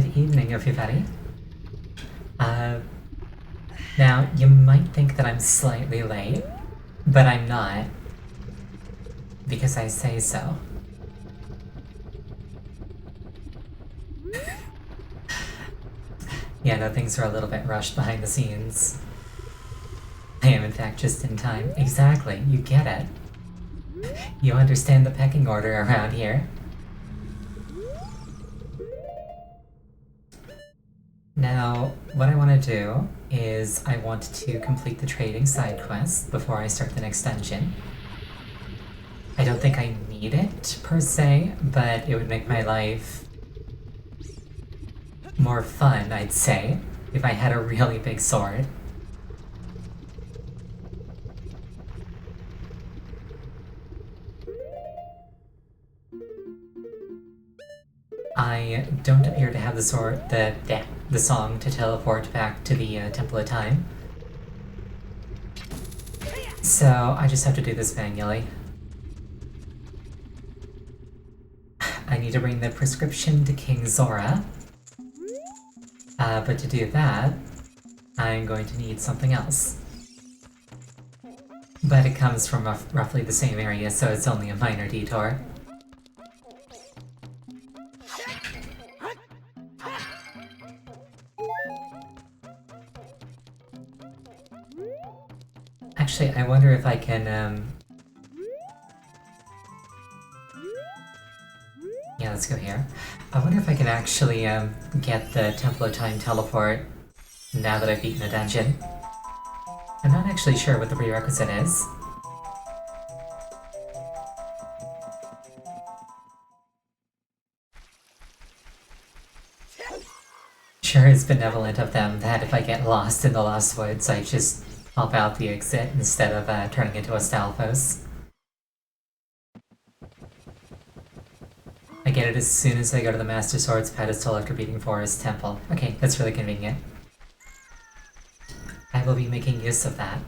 Good evening, everybody. Now, you might think that I'm slightly late, but I'm not, because I say so. Yeah, no, things are a little bit rushed behind the scenes. I am, in fact, just in time. Exactly, you get it. You understand the pecking order around here. Now, what I want to do is I want to complete the trading side quest before I start the next dungeon. I don't think I need it, per se, but it would make my life more fun, I'd say, if I had a really big sword. I don't appear to have the sword, the song to teleport back to the Temple of Time. So I just have to do this manually. I need to bring the prescription to King Zora. But to do that, I'm going to need something else. But it comes from roughly the same area, so it's only a minor detour. Actually, I wonder if I can, yeah, let's go here. I wonder if I can actually, get the Temple of Time teleport now that I've beaten a dungeon. I'm not actually sure what the prerequisite is. Sure is benevolent of them that if I get lost in the Lost Woods, I just pop out the exit instead of turning into a Stalfos. I get it as soon as I go to the Master Sword's pedestal after beating Forest Temple. Okay, that's really convenient. I will be making use of that.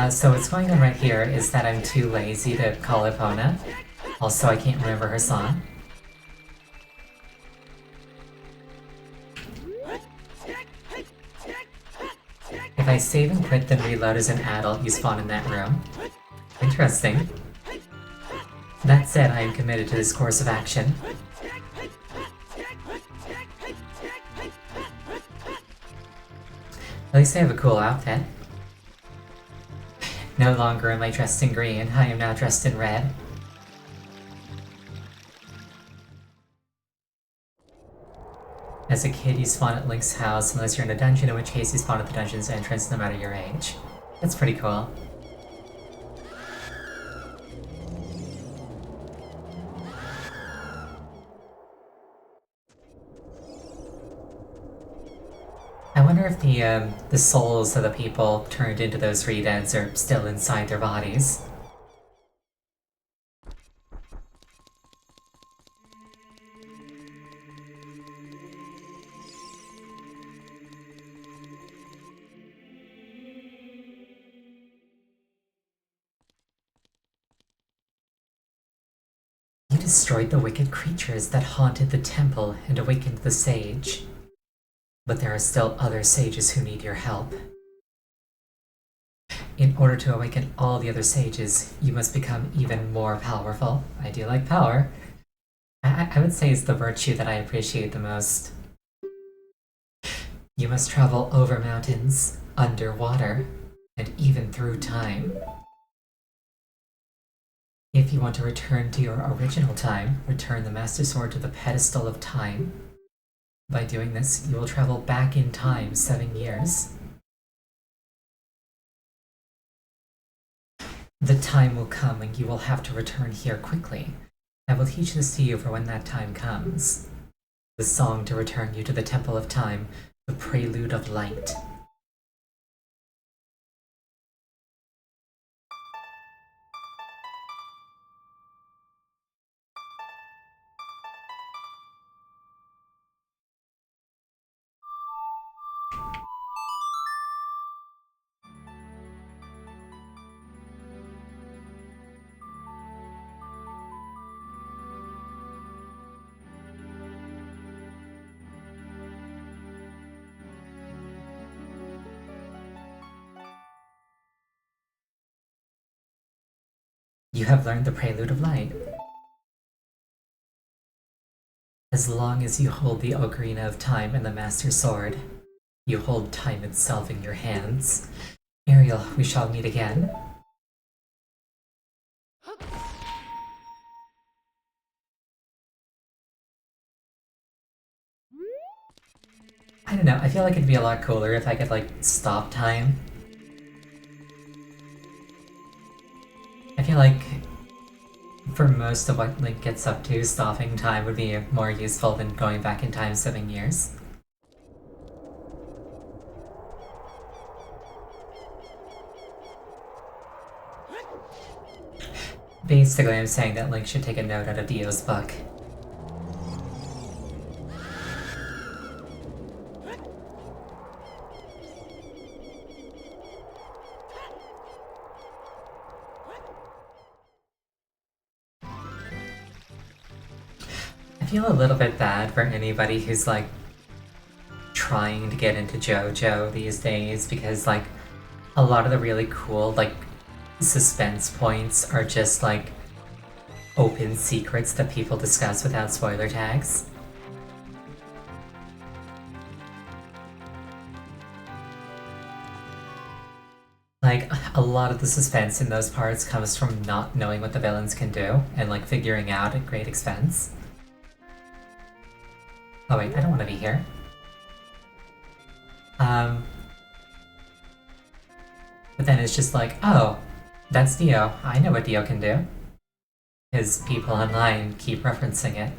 So what's going on right here is that I'm too lazy to call Epona. Also, I can't remember her song. If I save and quit, then reload as an adult, you spawn in that room. Interesting. That said, I am committed to this course of action. At least I have a cool outfit. No longer am I dressed in green, I am now dressed in red. As a kid, you spawn at Link's house unless you're in a dungeon, in which case you spawn at the dungeon's entrance no matter your age. That's pretty cool. I wonder if the souls of the people turned into those re-deads are still inside their bodies. You destroyed the wicked creatures that haunted the temple and awakened the sage. But there are still other sages who need your help. In order to awaken all the other sages, you must become even more powerful. I do like power. I would say it's the virtue that I appreciate the most. You must travel over mountains, underwater, and even through time. If you want to return to your original time, return the Master Sword to the pedestal of time. By doing this, you will travel back in time 7 years. The time will come when you will have to return here quickly. I will teach this to you for when that time comes. The song to return you to the Temple of Time, the Prelude of Light. You have learned the Prelude of Light. As long as you hold the Ocarina of Time and the Master Sword, you hold time itself in your hands. Ariel, we shall meet again. I don't know, I feel like it'd be a lot cooler if I could, like, stop time. I feel like for most of what Link gets up to, stopping time would be more useful than going back in time 7 years. Basically, I'm saying that Link should take a note out of Dio's book. I feel a little bit bad for anybody who's, like, trying to get into JoJo these days, because, like, a lot of the really cool, like, suspense points are just, like, open secrets that people discuss without spoiler tags. Like, a lot of the suspense in those parts comes from not knowing what the villains can do, and, like, figuring out at great expense. Oh wait, I don't want to be here. But then it's just like, oh, that's Dio. I know what Dio can do. Because people online keep referencing it.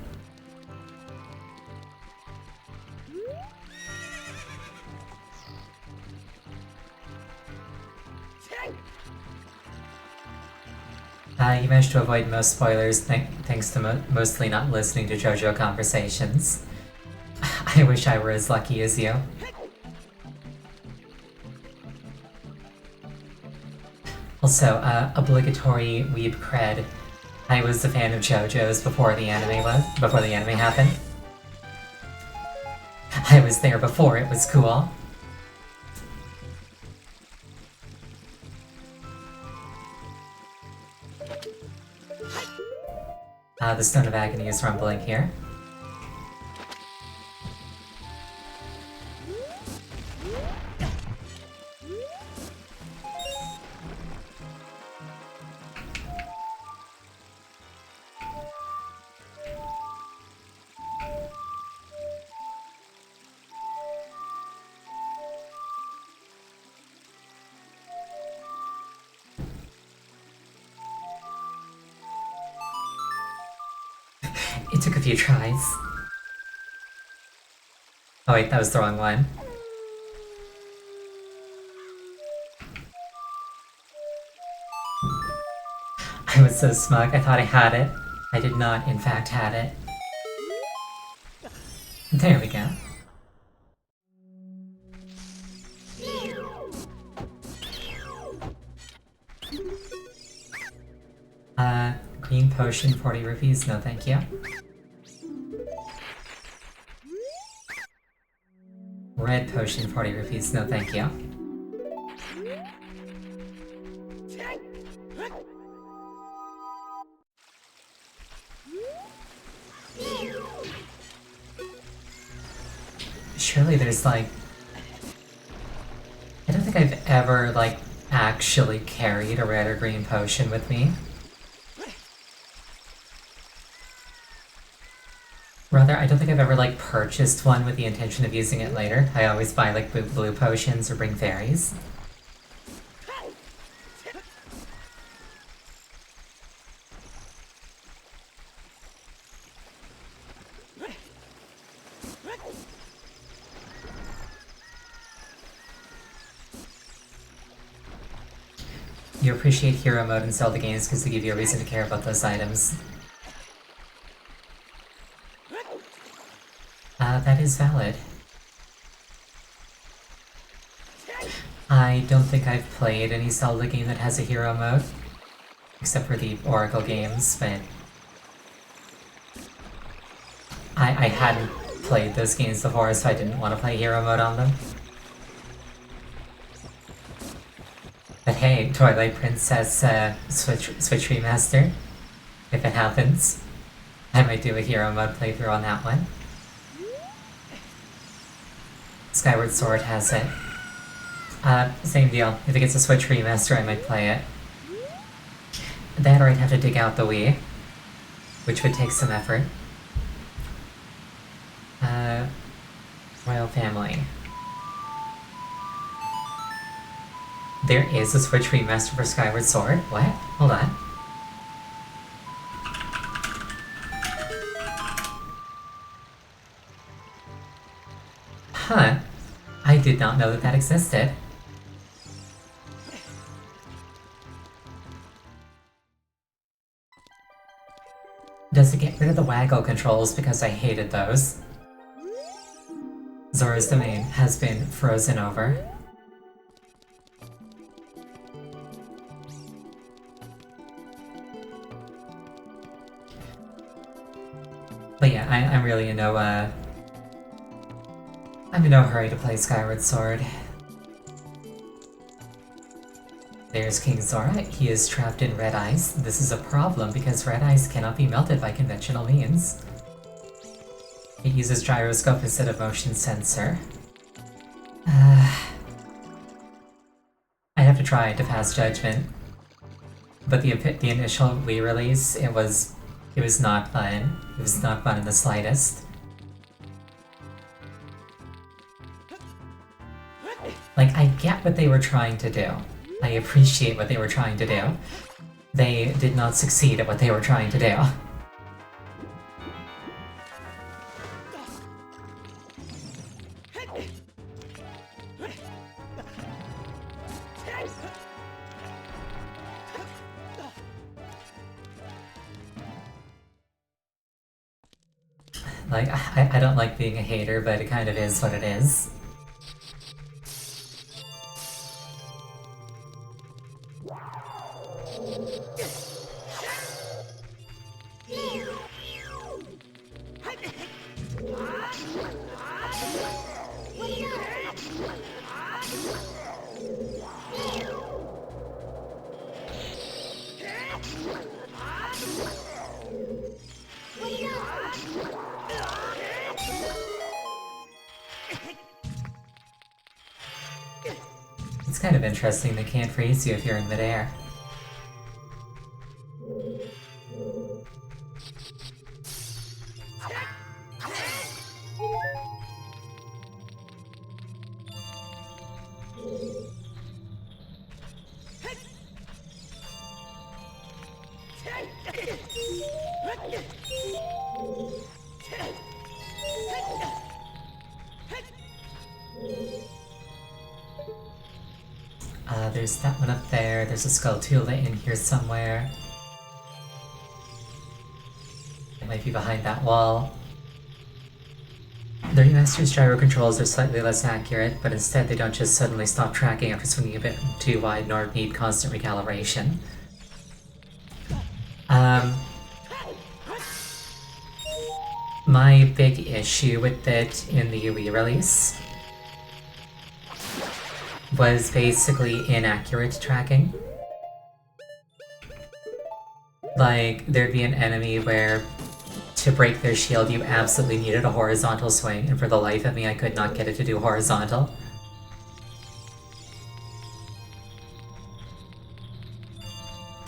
You managed to avoid most spoilers thanks to mostly not listening to JoJo conversations. I wish I were as lucky as you. Also, obligatory weeb cred. I was a fan of JoJo's before the anime happened. I was there before it was cool. The Stone of Agony is rumbling here. It took a few tries. Oh wait, that was the wrong one. I was so smug, I thought I had it. I did not, in fact, had it. There we go. Green potion, 40 rupees, no thank you. Red potion, 40 rupees, no thank you. Surely there's like... I don't think I've ever like actually carried a red or green potion with me. Rather, I don't think I've ever like purchased one with the intention of using it later. I always buy like blue potions or bring fairies. You appreciate hero mode in Zelda games because they give you a reason to care about those items. That is valid. I don't think I've played any Zelda game that has a hero mode. Except for the Oracle games, but... I hadn't played those games before, so I didn't want to play hero mode on them. But hey, Twilight Princess Switch Remaster. If it happens, I might do a hero mode playthrough on that one. Skyward Sword has it. Same deal. If it gets a Switch Remaster, I might play it. That or I'd have to dig out the Wii, which would take some effort. Royal Family. There is a Switch Remaster for Skyward Sword? What? Hold on. Huh. I did not know that that existed. Does it get rid of the waggle controls because I hated those? Zora's Domain has been frozen over. But yeah, I'm really in no, I'm in no hurry to play Skyward Sword. There's King Zora. He is trapped in red ice. This is a problem because red ice cannot be melted by conventional means. It uses gyroscope instead of motion sensor. I have to try to pass judgment. But the initial Wii release, it was not fun. It was not fun in the slightest. Like, I get what they were trying to do. I appreciate what they were trying to do. They did not succeed at what they were trying to do. Like, I don't like being a hater, but it kind of is what it is. It's kind of interesting they can't freeze you if you're in midair. There's that one up there, there's a Skulltula in here somewhere. It might be behind that wall. The remastered gyro controls are slightly less accurate, but instead they don't just suddenly stop tracking after swinging a bit too wide nor need constant recalibration. My big issue with it in the Wii release was basically inaccurate tracking. Like, there'd be an enemy where to break their shield you absolutely needed a horizontal swing, and for the life of me I could not get it to do horizontal.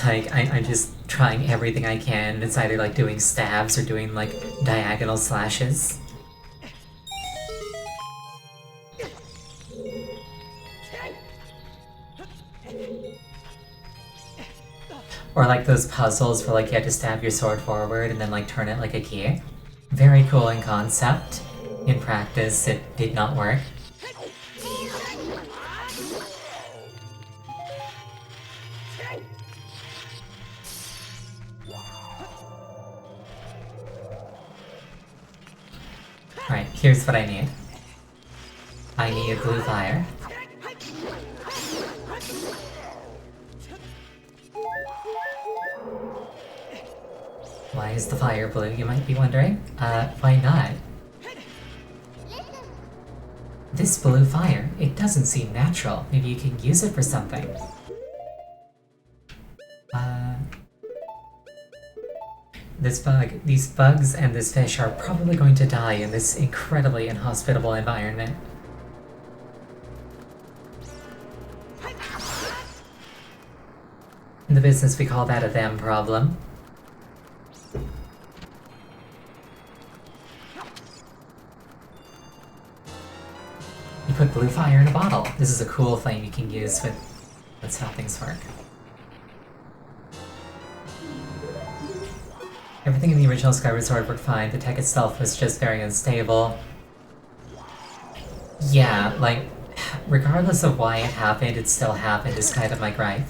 Like, I'm just trying everything I can, and it's either like doing stabs or doing like diagonal slashes. Or like those puzzles where like you had to stab your sword forward and then like turn it like a key. Very cool in concept. In practice, it did not work. Alright, here's what I need. I need blue fire. Why is the fire blue, you might be wondering? Why not? This blue fire, it doesn't seem natural. Maybe you can use it for something. these bugs and this fish are probably going to die in this incredibly inhospitable environment. In the business, we call that a them problem. You put blue fire in a bottle. This is a cool flame you can use with... That's how things work. Everything in the original Skyward Sword worked fine. The tech itself was just very unstable. Yeah, like, regardless of why it still happened is kind of my gripe.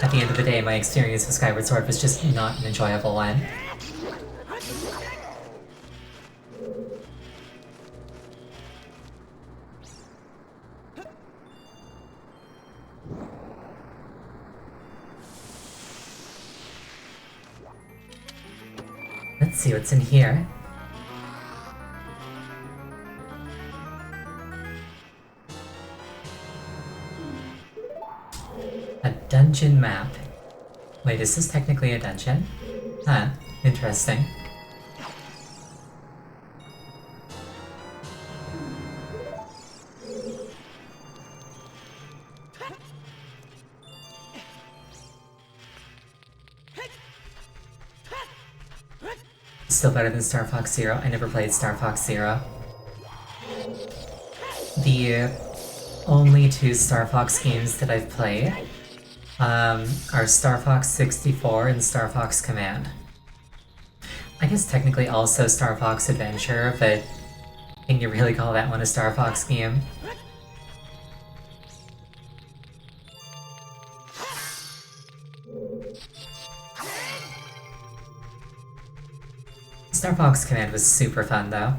At the end of the day, my experience with Skyward Sword was just not an enjoyable one. Let's see what's in here. A dungeon map. Wait, is this technically a dungeon? Huh, interesting. Still better than Star Fox Zero. I never played Star Fox Zero. The only two Star Fox games that I've played are Star Fox 64 and Star Fox Command. I guess technically also Star Fox Adventure, but can you really call that one a Star Fox game? Star Fox Command was super fun though.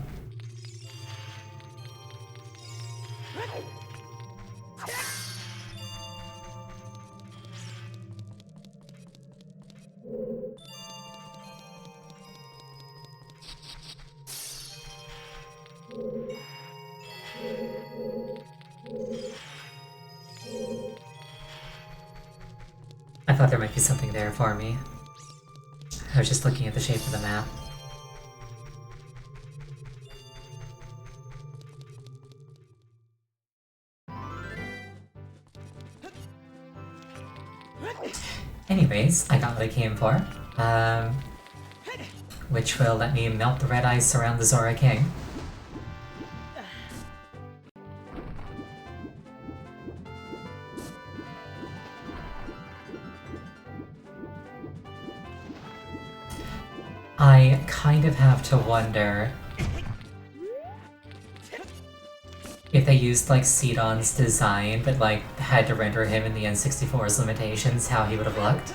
I thought there might be something there for me. I was just looking at the shape of the map. Anyways, I got what I came for, which will let me melt the red ice around the Zora King. I kind of have to wonder if they used like Sidon's design, but like had to render him in the N64's limitations, how he would have looked.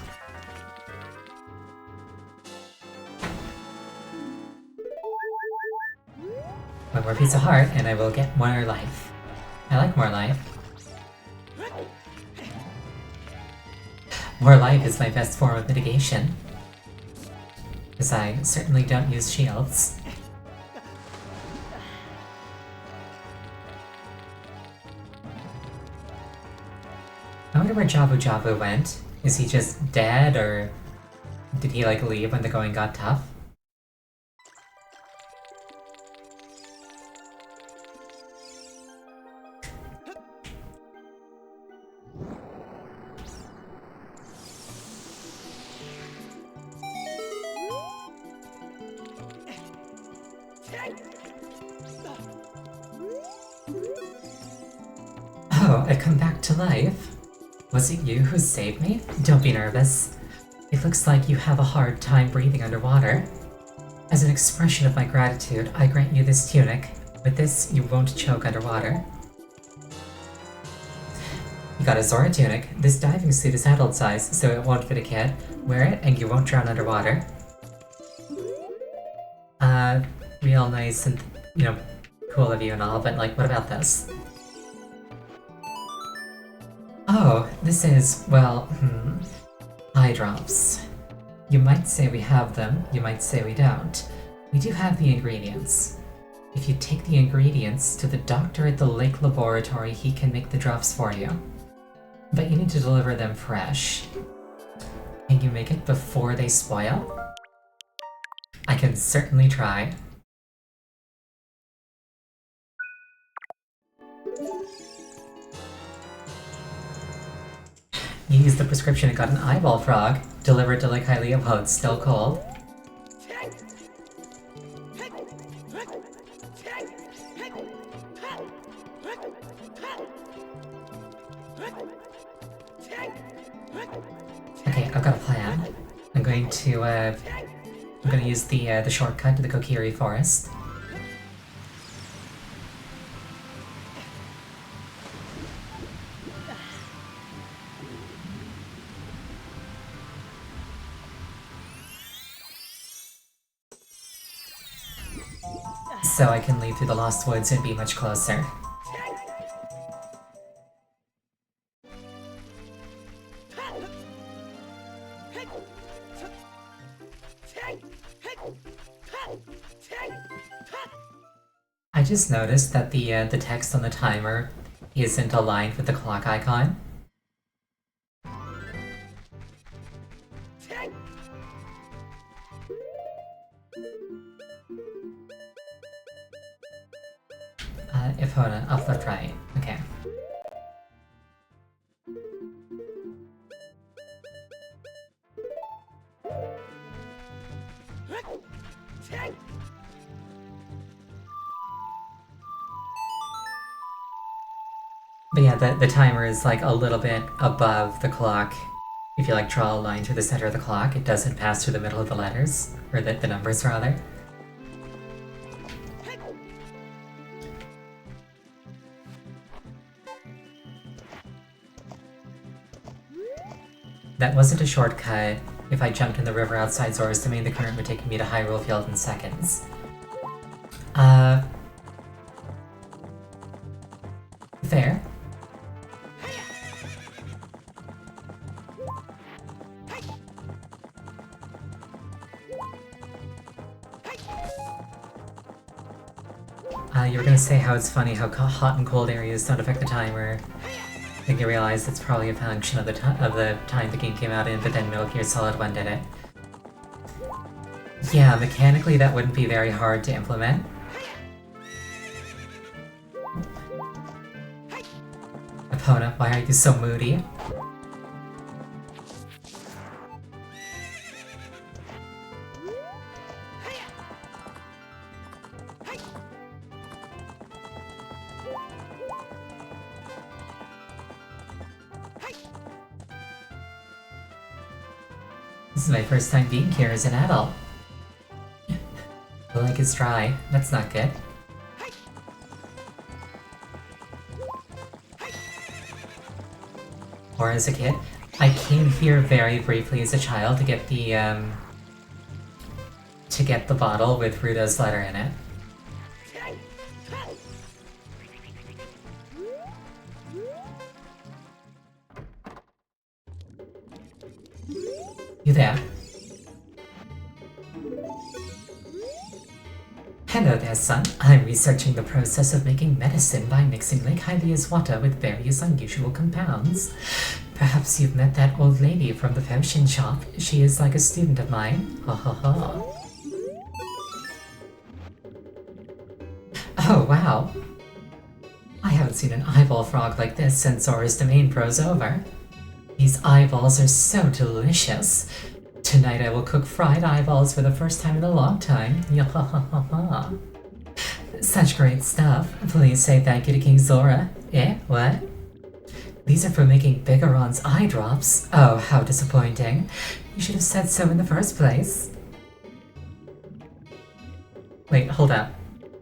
One more piece of heart, and I will get more life. I like more life. More life is my best form of mitigation, because I certainly don't use shields. I wonder where Jabu Jabu went. Is he just dead, or did he like leave when the going got tough? Oh, I come back to life. Was it you who saved me? Don't be nervous. It looks like you have a hard time breathing underwater. As an expression of my gratitude, I grant you this tunic. With this, you won't choke underwater. You got a Zora tunic. This diving suit is adult size, so it won't fit a kid. Wear it and you won't drown underwater. Real nice and, you know, cool of you and all, but like, what about this? Oh, this is, well, eye drops. You might say we have them, you might say we don't. We do have the ingredients. If you take the ingredients to the doctor at the lake laboratory, he can make the drops for you. But you need to deliver them fresh. Can you make it before they spoil? I can certainly try. You used the prescription and got an eyeball frog. Delivered to like Hylia while it's still cold. Okay, I've got a plan. I'm going to use the shortcut to the Kokiri Forest. So I can lead through the Lost Woods and be much closer. I just noticed that the text on the timer isn't aligned with the clock icon. Epona, up left right. Okay. But yeah, the timer is like a little bit above the clock. If you like draw a line through the center of the clock, it doesn't pass through the middle of the letters. Or the numbers, rather. That wasn't a shortcut. If I jumped in the river outside Zora's Domain, the current would take me to Hyrule Field in seconds. Fair. You were gonna say how it's funny how hot and cold areas don't affect the timer. I think you realize it's probably a function of the time the game came out in, but then Metal Gear Solid 1 did it. Yeah, mechanically that wouldn't be very hard to implement. Epona, why are you so moody? This is my first time being here as an adult. The lake is dry. That's not good. Or as a kid. I came here very briefly as a child to get the bottle with Ruda's letter in it. You there? Hello there, son. I'm researching the process of making medicine by mixing Lake Hylia's water with various unusual compounds. Perhaps you've met that old lady from the potion shop. She is like a student of mine. Ha ha ha. Oh, wow. I haven't seen an eyeball frog like this since Zora's Domain froze over. These eyeballs are so delicious. Tonight I will cook fried eyeballs for the first time in a long time. Yahahaha. Such great stuff. Please say thank you to King Zora. Eh? What? These are for making Bigaron's eye drops. Oh, how disappointing. You should have said so in the first place. Wait, hold up.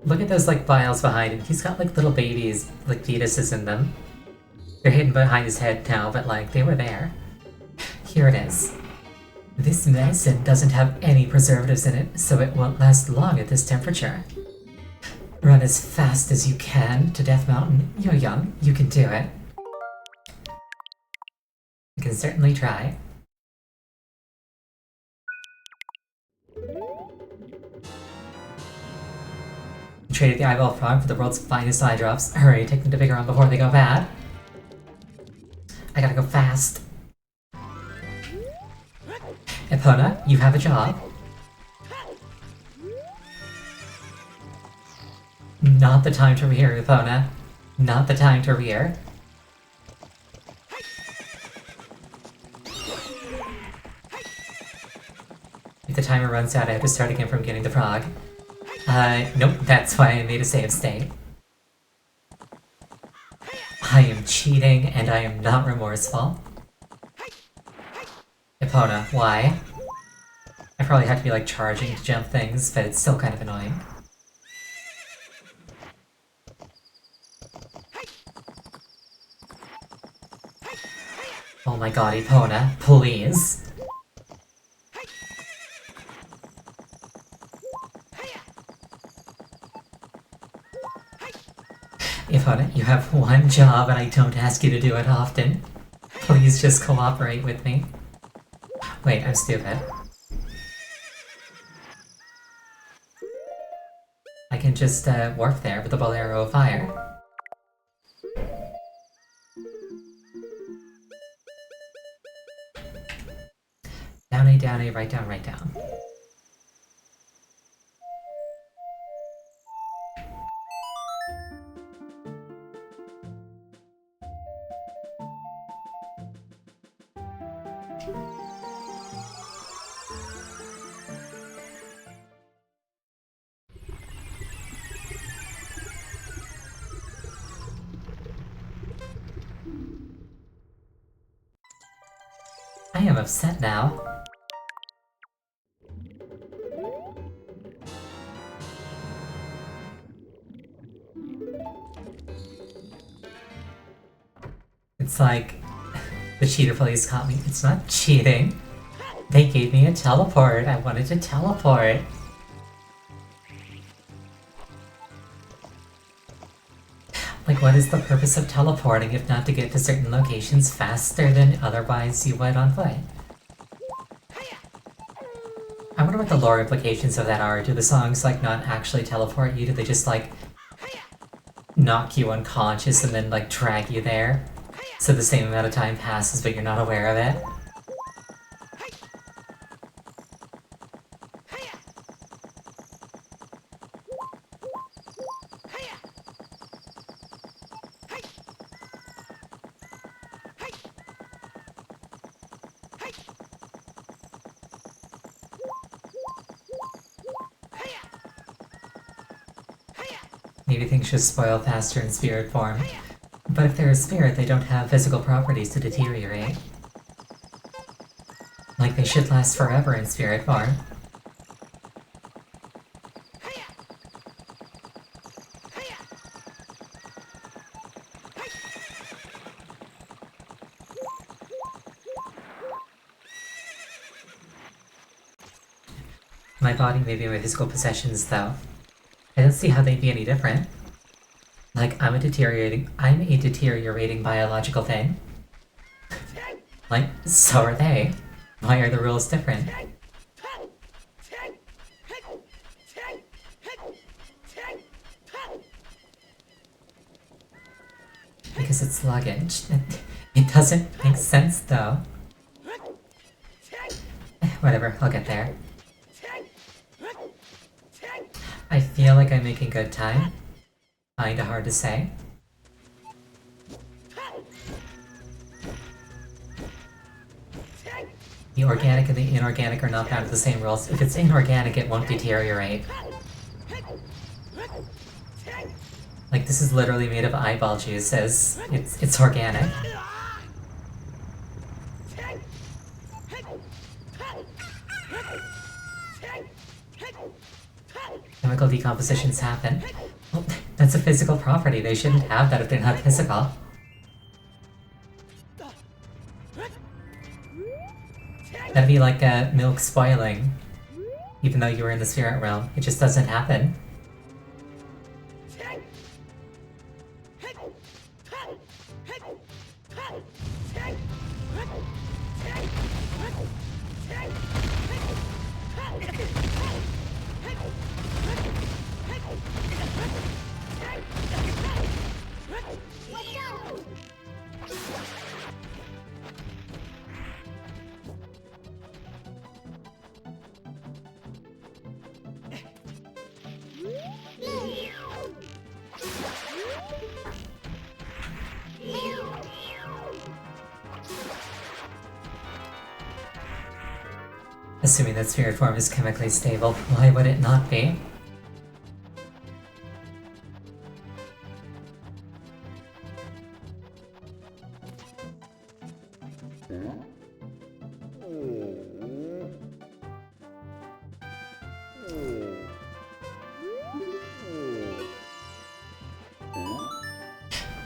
Look at those like vials behind him. He's got like little babies, like fetuses in them. They're hidden behind his head now, but like, they were there. Here it is. This medicine doesn't have any preservatives in it, so it won't last long at this temperature. Run as fast as you can to Death Mountain. You're young, you can do it. I can certainly try. Traded the eyeball frog for the world's finest eye drops. Hurry, take them to Bigaron before they go bad. I gotta go fast. Epona, you have a job. Not the time to rear, Epona. Not the time to rear. If the timer runs out, I have to start again from getting the frog. Nope, that's why I made a save state. I am cheating, and I am not remorseful. Epona, why? I probably have to be like charging to jump things, but it's still kind of annoying. Oh my god, Epona, please! Epona, you have one job and I don't ask you to do it often. Please just cooperate with me. Wait, I'm stupid. I can just warp there with the Bolero of Fire. Down A, down A, right down, right down. I am upset now. It's like, the cheater police caught me. It's not cheating. They gave me a teleport. I wanted to teleport. Like, what is the purpose of teleporting if not to get to certain locations faster than otherwise you would on foot? I wonder what the lore implications of that are. Do the songs, like, not actually teleport you? Do they just, like, knock you unconscious and then, like, drag you there? So the same amount of time passes, but you're not aware of it? Maybe things just spoil faster in spirit form. But if they're a spirit, they don't have physical properties to deteriorate. Like, they should last forever in spirit form. My body may be my physical possessions, though. I don't see how they'd be any different. Like, I'm a deteriorating biological thing. Like, so are they. Why are the rules different? Because it's luggage. It doesn't make sense, though. Whatever, I'll get there. I feel like I'm making good time. Kinda hard to say. The organic and the inorganic are not bound to the same rules. If it's inorganic, it won't deteriorate. Like, this is literally made of eyeball juice, as it's organic. Chemical decompositions happen. Well, that's a physical property. They shouldn't have that if they're not physical. That'd be like milk spoiling. Even though you were in the spirit realm. It just doesn't happen. Assuming that spirit form is chemically stable, why would it not be?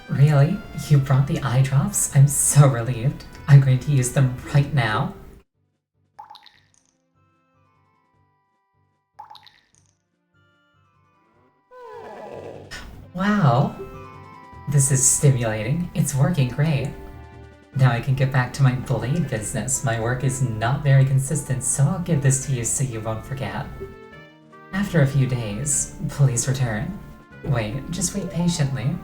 Really? You brought the eye drops? I'm so relieved. I'm going to use them right now. Wow! This is stimulating. It's working great. Now I can get back to my blade business. My work is not very consistent, so I'll give this to you so you won't forget. After a few days, please return. Wait, just wait patiently.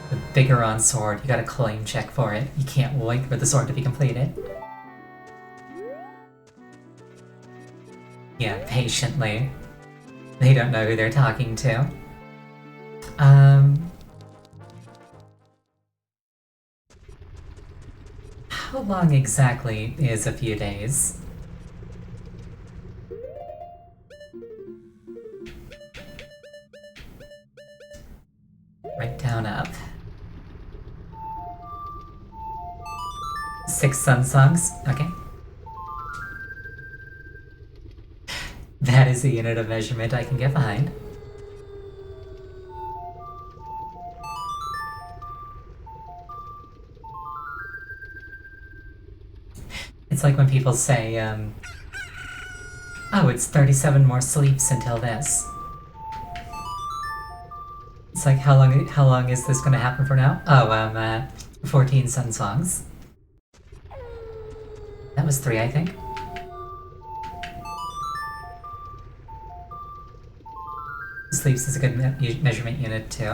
The Bigoron sword, you got a claim check for it. You can't wait for the sword to be completed. Yeah, patiently. They don't know who they're talking to. How long exactly is a few days? Right down up. 6 sun songs? Okay. That is a unit of measurement I can get behind. It's like when people say, oh, it's 37 more sleeps until this. It's like, how long is this gonna happen for now? Oh, 14 sun songs. That was 3, I think. Sleeps is a good measurement unit, too.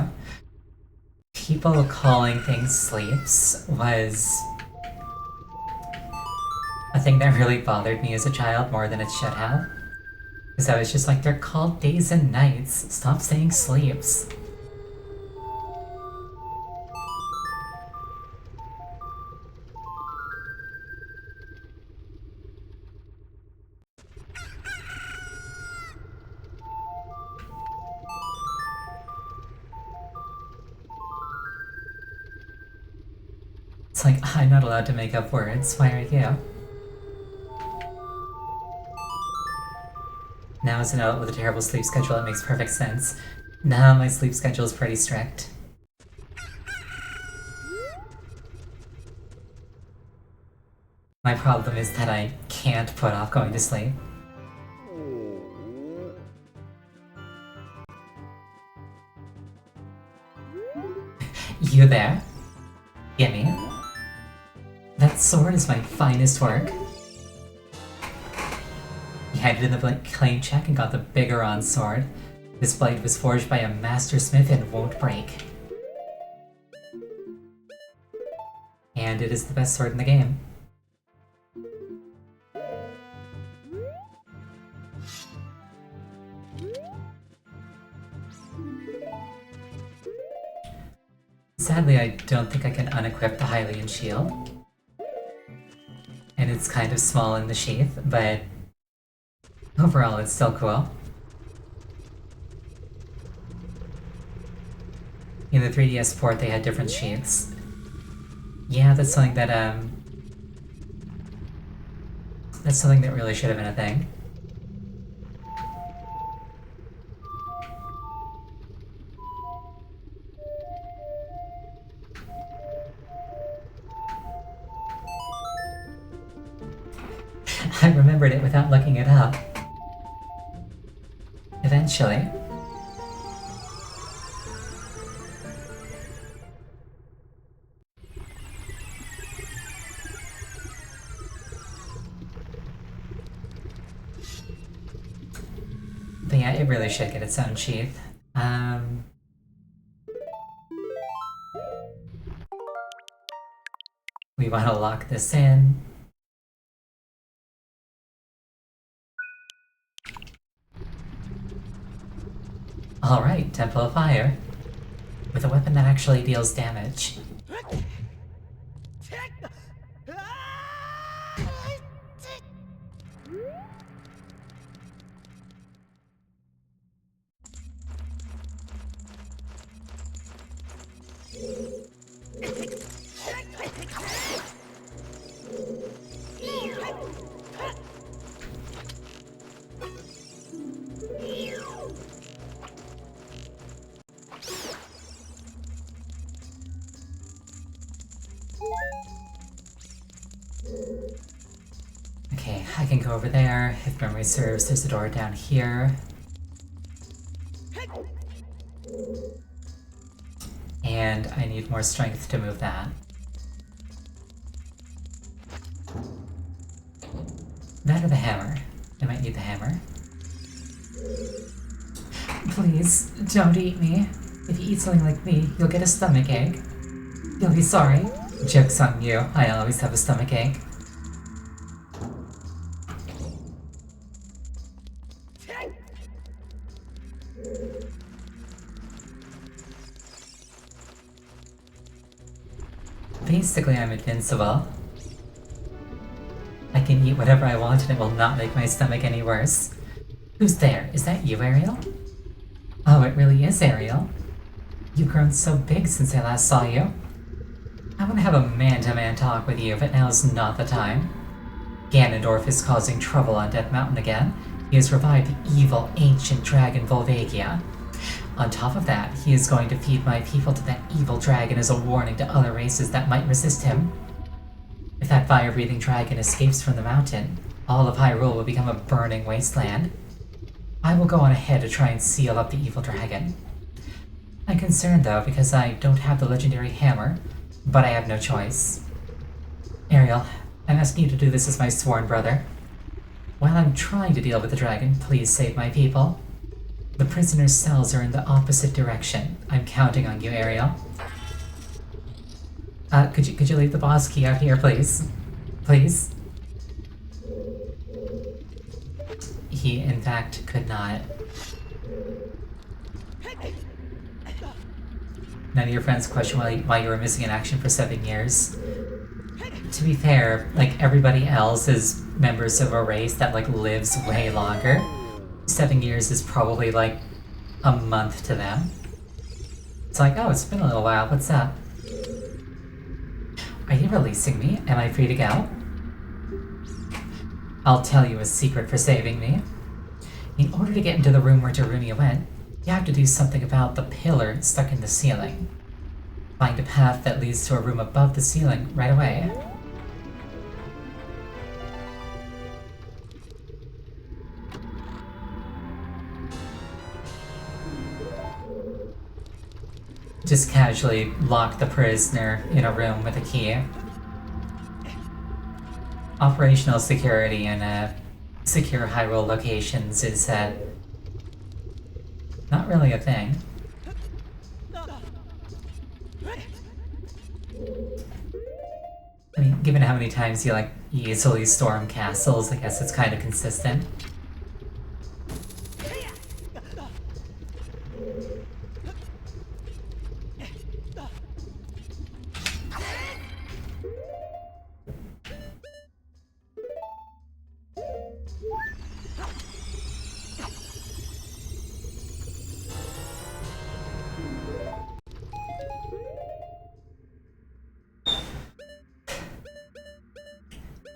People calling things sleeps was a thing that really bothered me as a child more than it should have. Because I was just like, they're called days and nights. Stop saying sleeps. It's like, I'm not allowed to make up words. Why are you? Now as an adult with a terrible sleep schedule, it makes perfect sense. Now my sleep schedule is pretty strict. My problem is that I can't put off going to sleep. You there? Gimme. That sword is my finest work. He handed in the claim check and got the Bigoron sword. This blade was forged by a master smith and won't break. And it is the best sword in the game. Sadly, I don't think I can unequip the Hylian shield. And it's kind of small in the sheath, but overall it's still cool. In the 3DS port, they had different sheaths. Yeah, that's something that really should have been a thing. I remembered it without looking it up. Eventually. But yeah, it really should get its own sheath. We want to lock this in. Alright, Temple of Fire. With a weapon that actually deals damage. can go over there. If memory serves, there's a door down here. And I need more strength to move that. That or the hammer. I might need the hammer. Please, don't eat me. If you eat something like me, you'll get a stomachache. You'll be sorry. Joke's on you, I always have a stomachache. Basically, I'm invincible. I can eat whatever I want and it will not make my stomach any worse. Who's there? Is that you, Ariel? Oh, it really is Ariel. You've grown so big since I last saw you. I want to have a man-to-man talk with you, but now's not the time. Ganondorf is causing trouble on Death Mountain again. He has revived the evil, ancient dragon Volvagia. On top of that, he is going to feed my people to that evil dragon as a warning to other races that might resist him. If that fire-breathing dragon escapes from the mountain, all of Hyrule will become a burning wasteland. I will go on ahead to try and seal up the evil dragon. I'm concerned, though, because I don't have the legendary hammer, but I have no choice. Ariel, I'm asking you to do this as my sworn brother. While I'm trying to deal with the dragon, please save my people. The prisoner's cells are in the opposite direction. I'm counting on you, Ariel. Could you leave the boss key out here, please? Please? He, in fact, could not. None of your friends question why you were missing in action for 7 years. To be fair, like, everybody else is members of a race that, like, lives way longer. 7 years is probably, like, a month to them. It's like, oh, it's been a little while, what's up? Are you releasing me? Am I free to go? I'll tell you a secret for saving me. In order to get into the room where Darunia went, you have to do something about the pillar stuck in the ceiling. Find a path that leads to a room above the ceiling right away. Just casually lock the prisoner in a room with a key. Operational security in secure Hyrule locations is not really a thing. I mean, given how many times you like easily storm castles, I guess it's kind of consistent.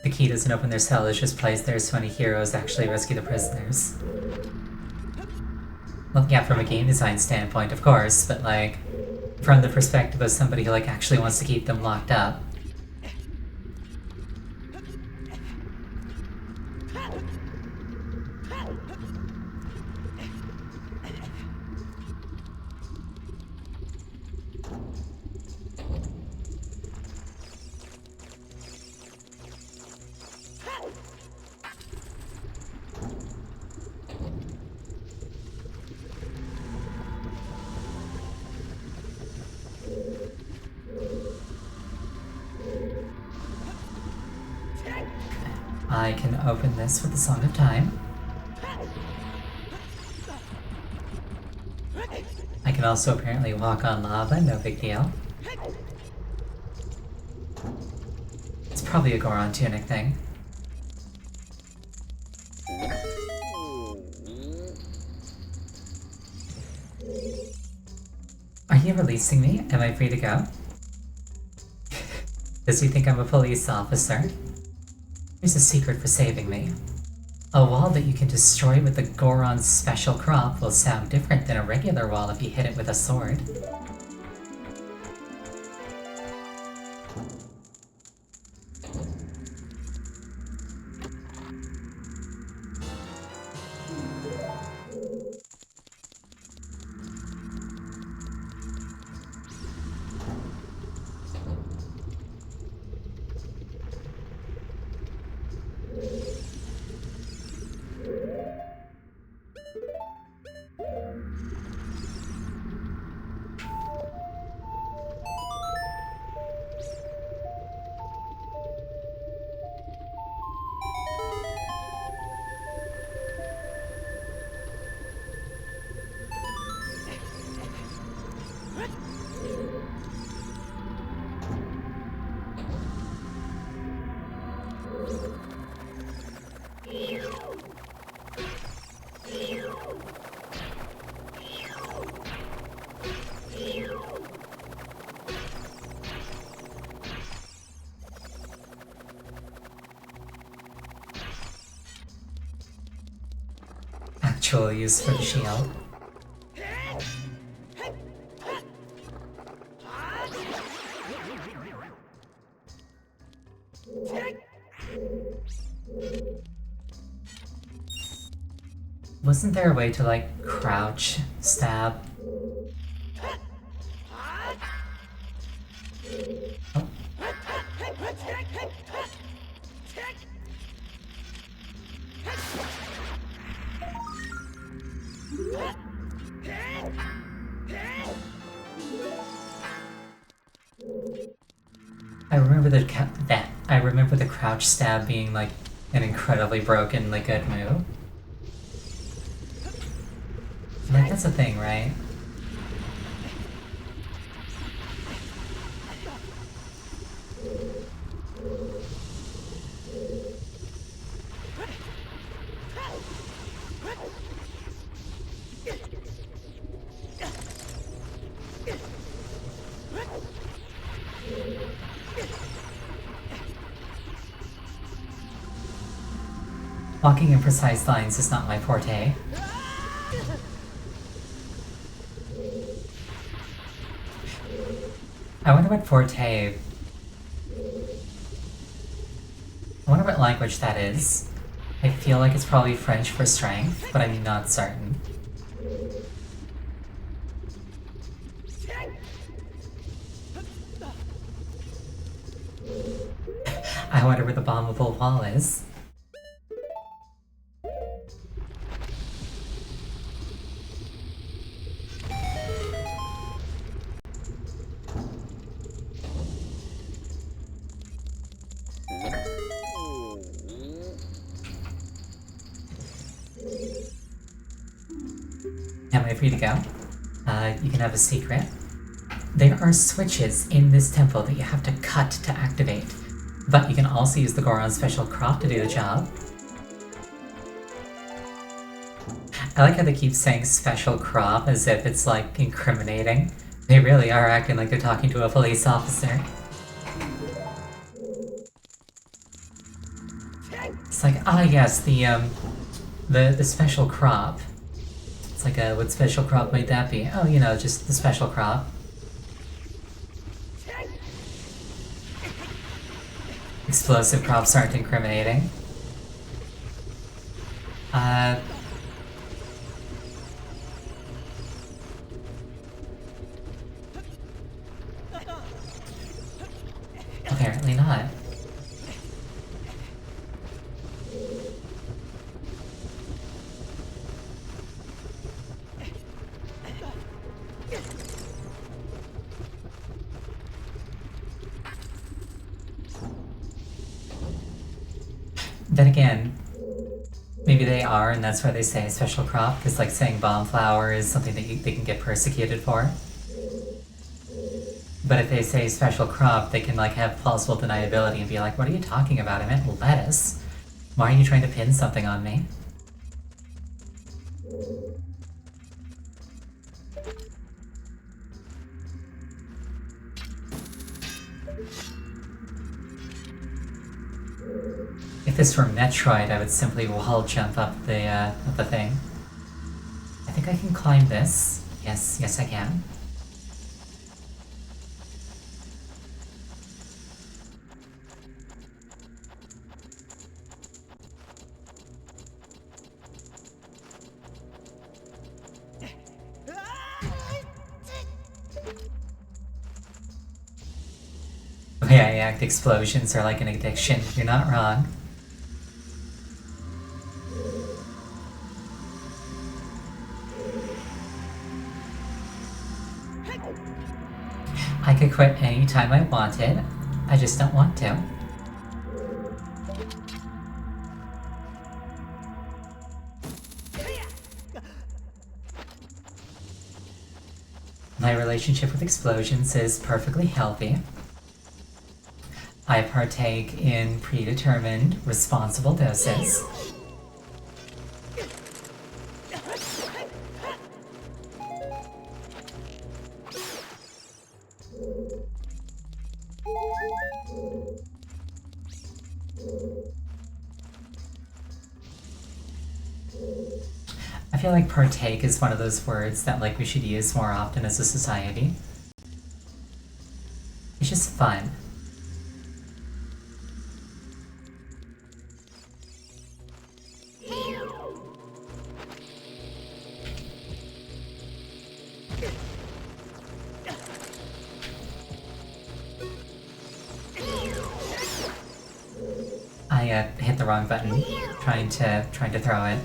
The key doesn't open their cell, it's just placed there so any heroes actually rescue the prisoners. Looking at it from a game design standpoint, of course, but like, from the perspective of somebody who like actually wants to keep them locked up. I can open this with the Song of Time. I can also apparently walk on lava, no big deal. It's probably a Goron tunic thing. Are you releasing me? Am I free to go? Does he think I'm a police officer? Here's a secret for saving me. A wall that you can destroy with the Goron's special crop will sound different than a regular wall if you hit it with a sword. actual use for the shield. Wasn't there a way to, like, crouch, stab? Oh. I remember the crouch stab being like an incredibly brokenly good move. Like that's a thing, right? Walking in precise lines is not my forte. I wonder what forte... I wonder what language that is. I feel like it's probably French for strength, but I'm not certain. I wonder where the bombable wall is. Am I free to go? You can have a secret. There are switches in this temple that you have to cut to activate, but you can also use the Goron's special crop to do the job. I like how they keep saying special crop as if it's like incriminating. They really are acting like they're talking to a police officer. It's like, ah yes, the special crop. It's like, what special crop might that be? Oh, you know, just the special crop. Explosive crops aren't incriminating. Apparently not. Then again, maybe they are, and that's why they say special crop, because like saying bomb flower is something that they can get persecuted for. But if they say special crop, they can like have plausible deniability and be like, what are you talking about? I meant lettuce. Why are you trying to pin something on me? If this were Metroid, I would simply wall jump up the thing. I think I can climb this. Yes, I can. The way I act, explosions are like an addiction. You're not wrong. I could quit anytime I wanted. I just don't want to. My relationship with explosions is perfectly healthy. I partake in predetermined, responsible doses. I feel like partake is one of those words that like we should use more often as a society. It's just fun. I hit the wrong button, trying to throw it.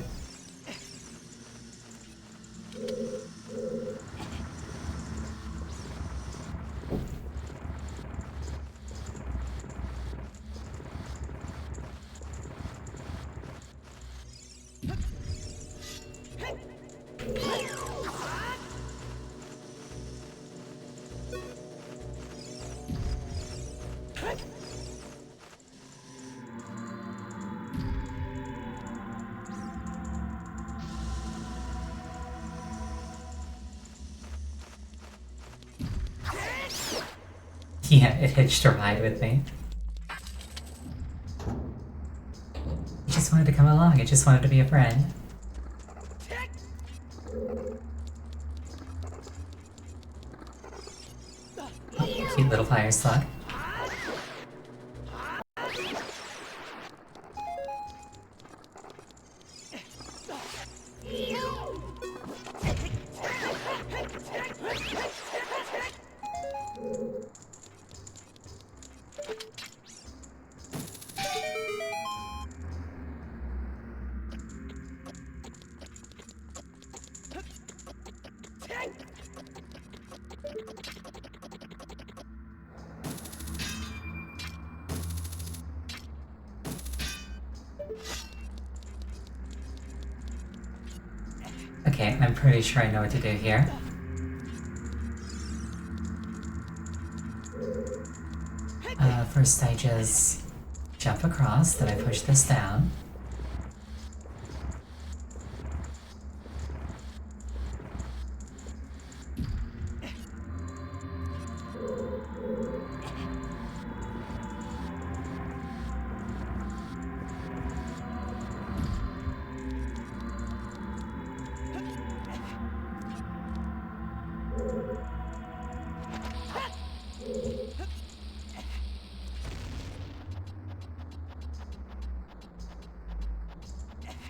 Yeah, it hitched a ride with me. It just wanted to come along, it just wanted to be a friend. Oh, cute little fire slug. Okay, I'm pretty sure I know what to do here. First I just jump across, then I push this down.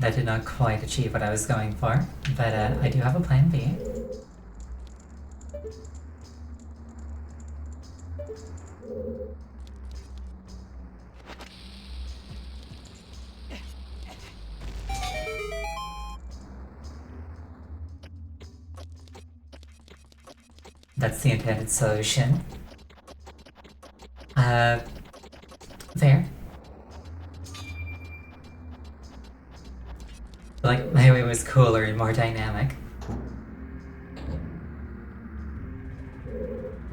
That did not quite achieve what I was going for, but I do have a plan B. That's the intended solution. Fair. Like, my way was cooler and more dynamic.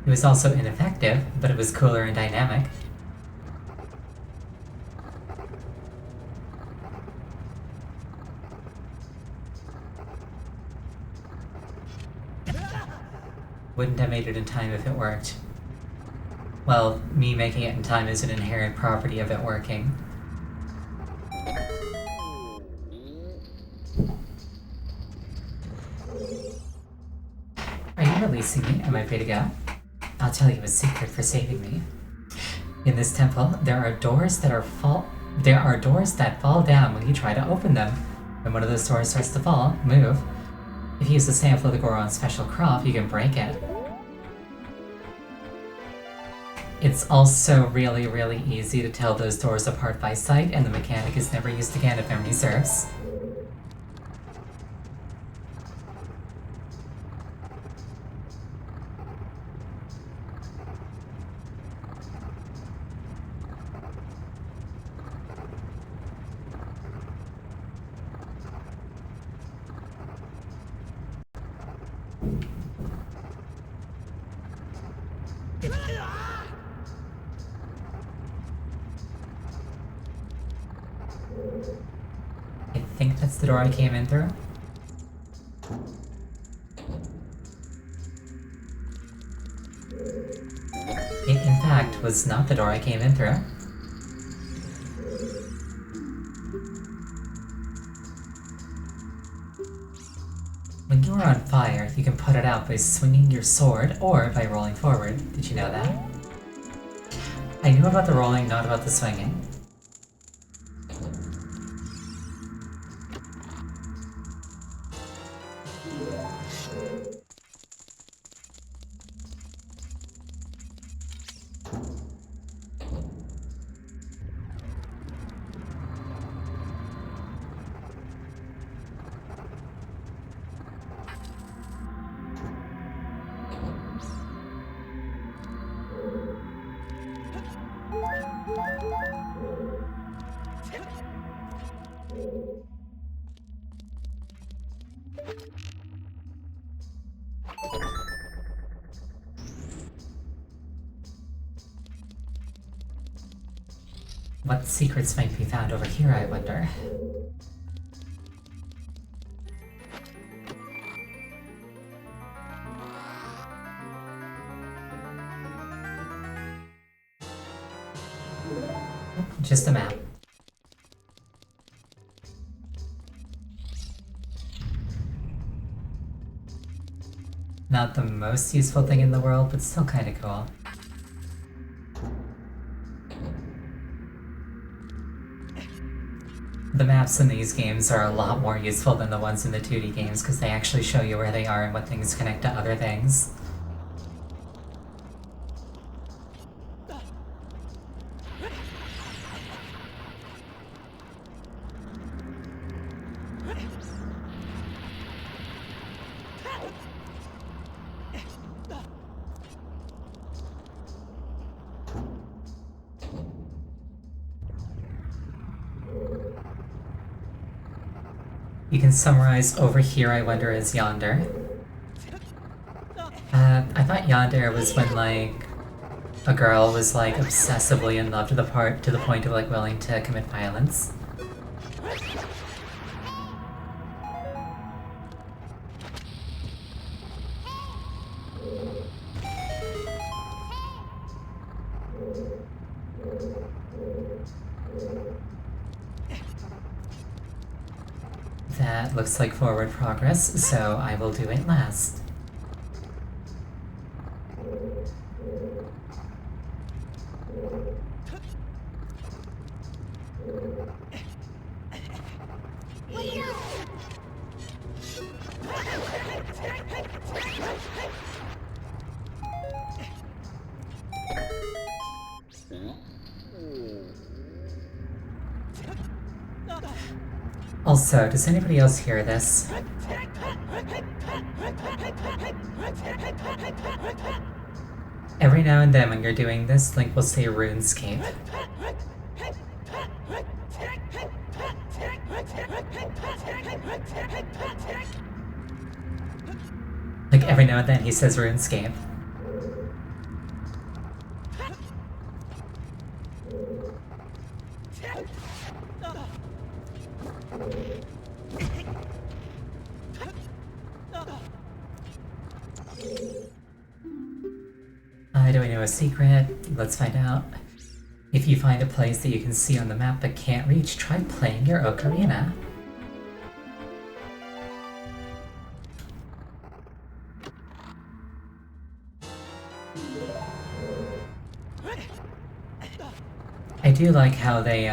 It was also ineffective, but it was cooler and dynamic. Wouldn't have made it in time if it worked. Well, me making it in time is an inherent property of it working. Are you releasing me? Am I free to go? I'll tell you a secret for saving me. In this temple, there are doors that fall down when you try to open them. When one of those doors starts to move, if you use the sample of the Goron's special crop, you can break it. It's also really, really easy to tell those doors apart by sight, and the mechanic is never used again if memory serves. I think that's the door I came in through. It, in fact, was not the door I came in through. are on fire, you can put it out by swinging your sword or by rolling forward. Did you know that? I knew about the rolling, not about the swinging. What secrets might be found over here, I wonder? Just a map. Not the most useful thing in the world, but still kinda cool. The maps in these games are a lot more useful than the ones in the 2D games because they actually show you where they are and what things connect to other things. You can summarize over here, I wonder, as yonder. I thought yonder was when, like, a girl was, like, obsessively in love to the point of, like, willing to commit violence. That looks like forward progress, so I will do it last. Also, does anybody else hear this? Every now and then when you're doing this, Link will say RuneScape. Like every now and then he says RuneScape. Do I know a secret? Let's find out. If you find a place that you can see on the map but can't reach, try playing your Ocarina. I do like how they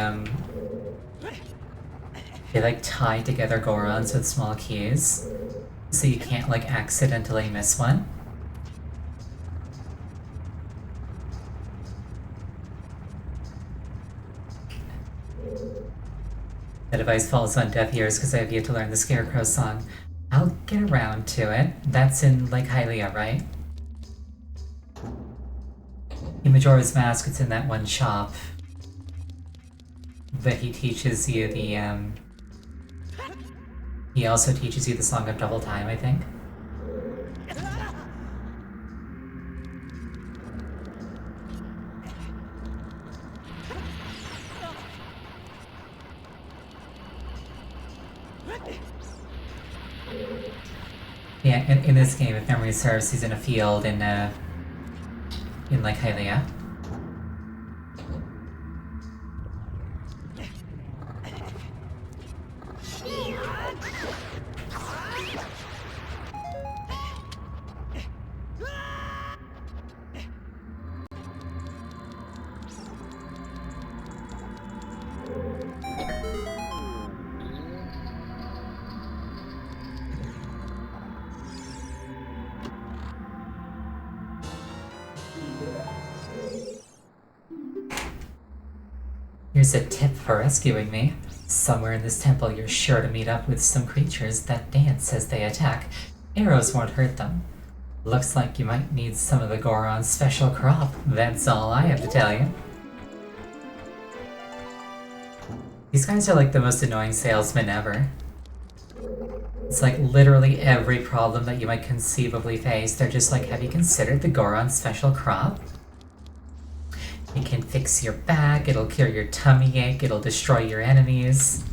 like tie together Gorons with small keys, so you can't like accidentally miss one. That advice falls on deaf ears because I have yet to learn the Scarecrow song. I'll get around to it. That's in Lake Hylia, right? In Majora's Mask, it's in that one shop. But he teaches you the, he also teaches you the Song of Double Time, I think. Yeah, in this game, if memory serves, he's in a field in Lake Hylia. Here's a tip for rescuing me. Somewhere in this temple you're sure to meet up with some creatures that dance as they attack. Arrows won't hurt them. Looks like you might need some of the Goron's special crop. That's all I have to tell you. These guys are like the most annoying salesmen ever. It's like literally every problem that you might conceivably face, they're just like, have you considered the Goron's special crop? It can fix your back, it'll cure your tummy ache, it'll destroy your enemies.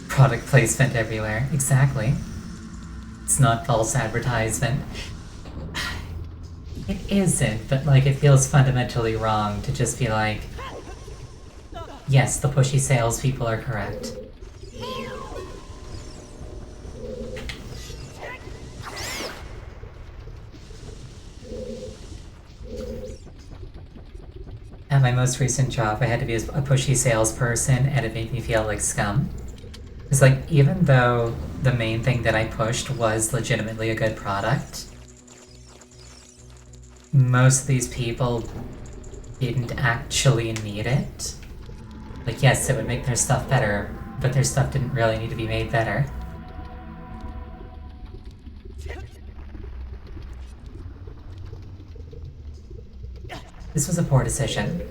Product placement everywhere, exactly. It's not false advertisement. It isn't, but like it feels fundamentally wrong to just be like, yes, the pushy salespeople are correct. At my most recent job, I had to be a pushy salesperson, and it made me feel like scum. It's like, even though the main thing that I pushed was legitimately a good product, most of these people didn't actually need it. Like, yes, it would make their stuff better, but their stuff didn't really need to be made better. This was a poor decision.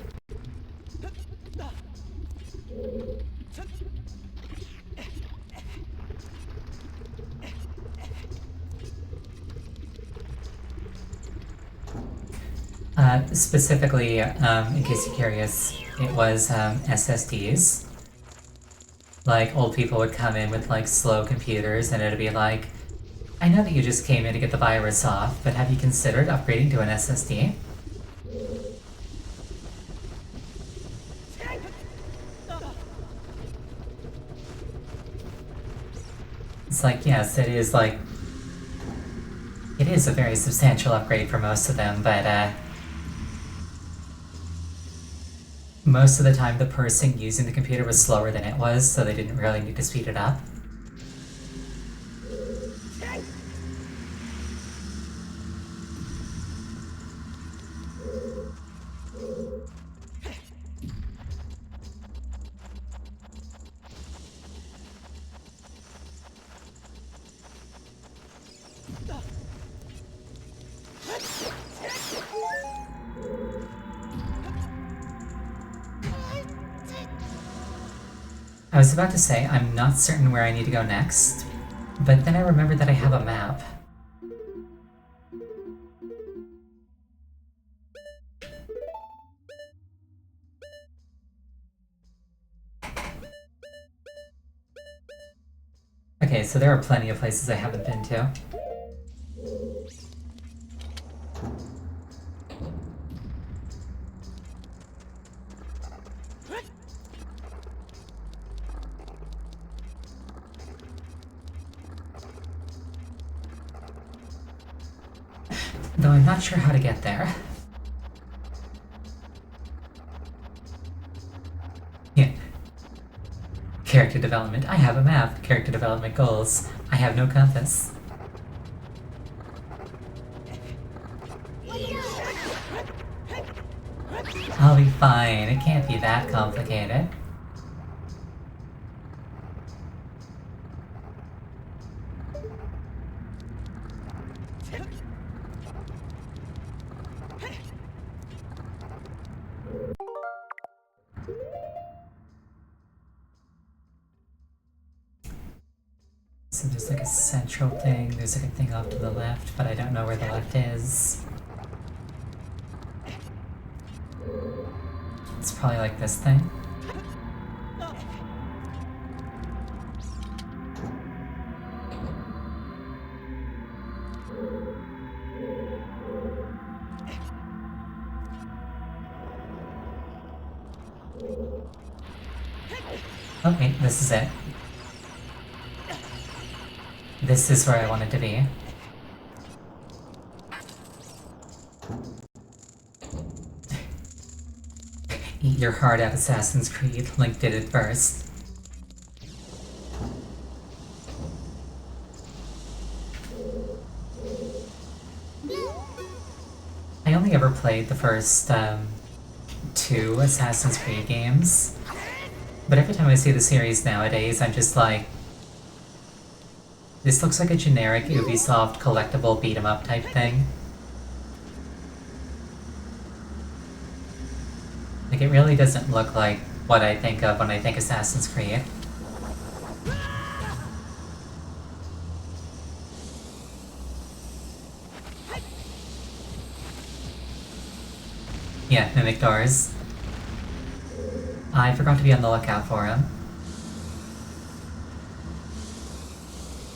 Specifically, in case you're curious, it was SSDs. Like, old people would come in with like slow computers and it'd be like, I know that you just came in to get the virus off, but have you considered upgrading to an SSD? It's like, yes, it is like... It is a very substantial upgrade for most of them, but most of the time the person using the computer was slower than it was, so they didn't really need to speed it up. I was about to say, I'm not certain where I need to go next, but then I remembered that I have a map. Okay, so there are plenty of places I haven't been to. Though I'm not sure how to get there. Yeah. Character development. I have a map. Character development goals. I have no compass. I'll be fine. It can't be that complicated. So there's like a central thing, there's like a thing off to the left, but I don't know where the left is. It's probably like this thing. Okay, this is it. This is where I wanted to be. You're hard at Assassin's Creed. Link did it first. I only ever played the first 2 Assassin's Creed games, but every time I see the series nowadays, I'm just like, this looks like a generic Ubisoft collectible beat-em-up type thing. Like, it really doesn't look like what I think of when I think Assassin's Creed. Yeah, mimic doors. I forgot to be on the lookout for them.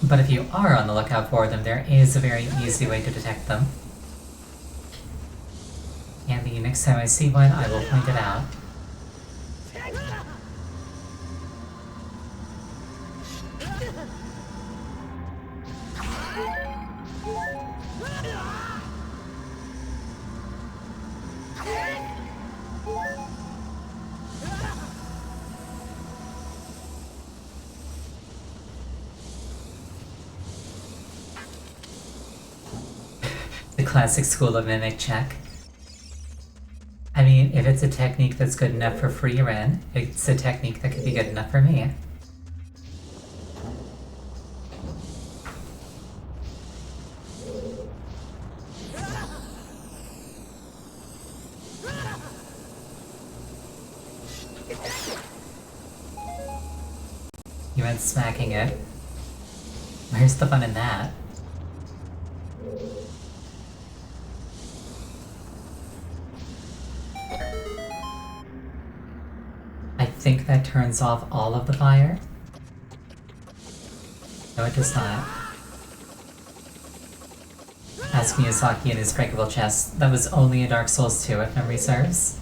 But if you are on the lookout for them, there is a very easy way to detect them. And the next time I see one, I will point it out. The classic school of mimic check. I mean, if it's a technique that's good enough for free Ren, it's a technique that could be good enough for me. You went smacking it. Where's the fun in that? I think that turns off all of the fire. No, it does not. Ask Miyazaki in his breakable chest. That was only in Dark Souls 2, if memory serves.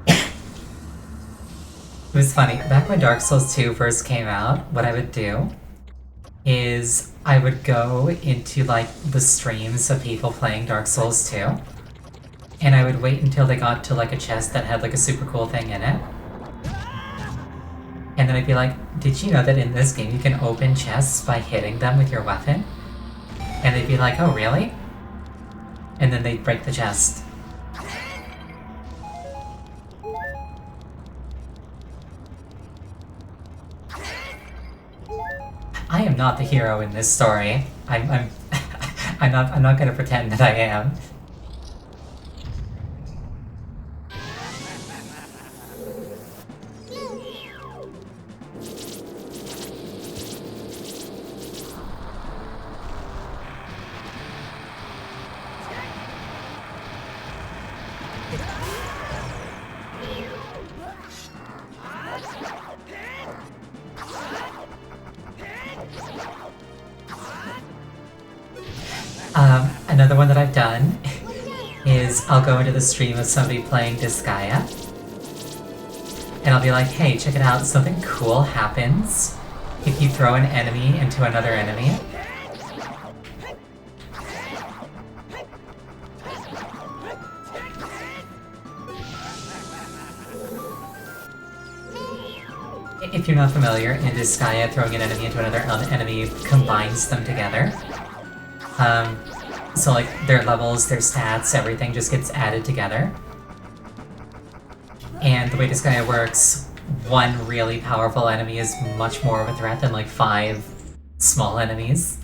It was funny, back when Dark Souls 2 first came out, what I would do is I would go into like the streams of people playing Dark Souls 2, and I would wait until they got to like a chest that had like a super cool thing in it. And then I'd be like, did you know that in this game you can open chests by hitting them with your weapon? And they'd be like, oh really? And then they'd break the chest. I am not the hero in this story. I'm I'm not gonna pretend that I am. Another one that I've done is I'll go into the stream of somebody playing Disgaea, and I'll be like, hey, check it out, something cool happens if you throw an enemy into another enemy. If you're not familiar, in Disgaea, throwing an enemy into another enemy combines them together. So like, their levels, their stats, everything just gets added together. And the way Disgaea works, one really powerful enemy is much more of a threat than like 5 small enemies.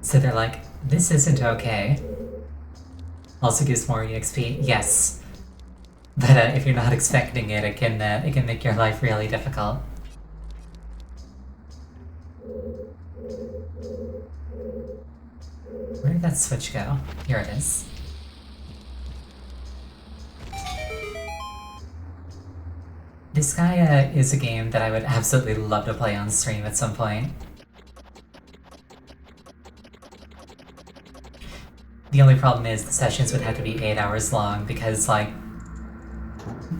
So they're like, this isn't okay. Also gives more EXP, yes. But if you're not expecting it, it can make your life really difficult. Where did that switch go? Here it is. Disgaea is a game that I would absolutely love to play on stream at some point. The only problem is the sessions would have to be 8 hours long because, like,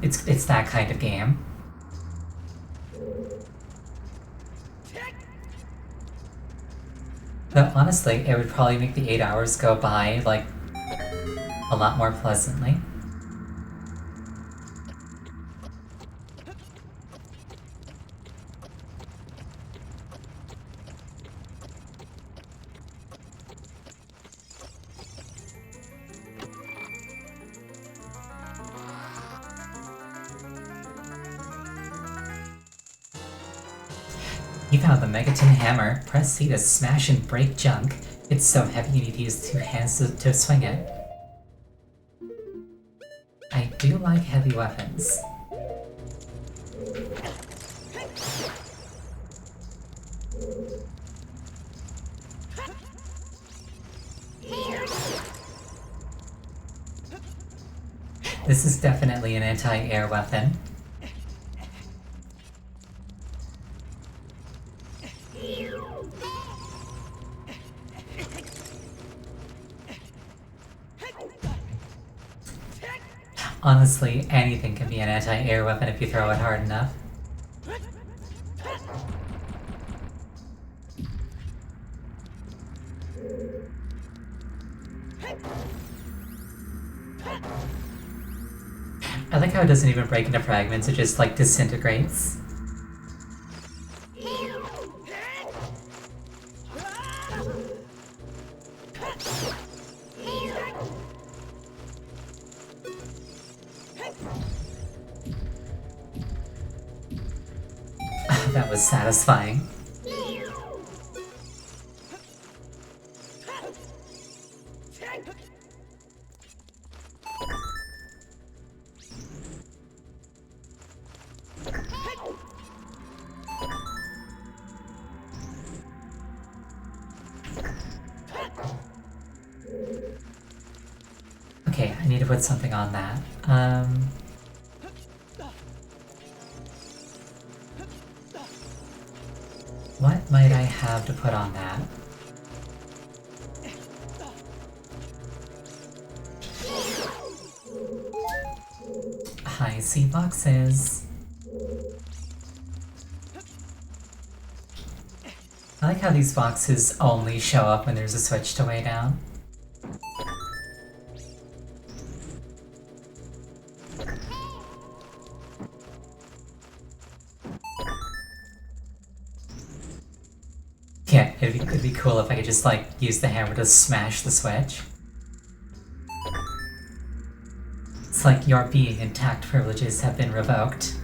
it's that kind of game. Though honestly, it would probably make the 8 hours go by, like, a lot more pleasantly. You found the Megaton Hammer. Press C to smash and break junk. It's so heavy you need to use 2 hands to swing it. I do like heavy weapons. This is definitely an anti-air weapon. Honestly, anything can be an anti-air weapon if you throw it hard enough. I like how it doesn't even break into fragments, it just, like, disintegrates. That was satisfying. Okay, I need to put something on that. What might I have to put on that? I see boxes. I like how these boxes only show up when there's a switch to way down. Yeah, it'd be cool if I could just, like, use the hammer to smash the switch. It's like your being and tact privileges have been revoked.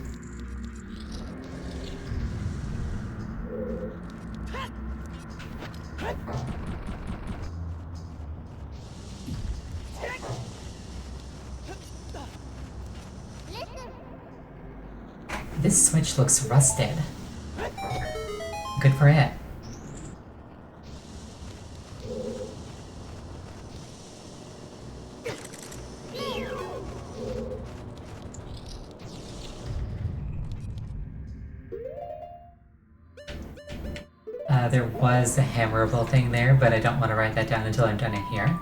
This switch looks rusted. Good for it. There was a hammerable thing there, but I don't want to write that down until I'm done in here.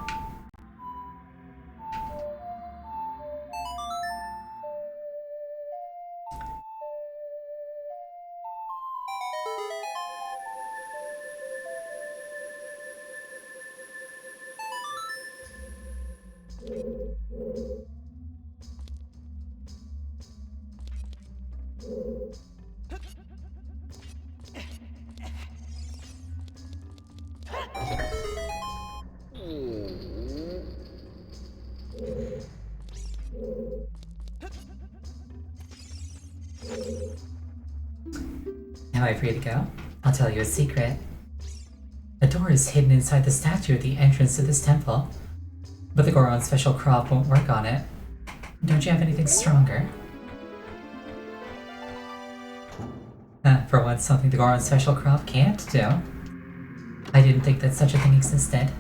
Am I free to go? I'll tell you a secret. A door is hidden inside the statue at the entrance to this temple, but the Goron's special crop won't work on it. Don't you have anything stronger? For once, something the Goron's special crop can't do. I didn't think that such a thing existed.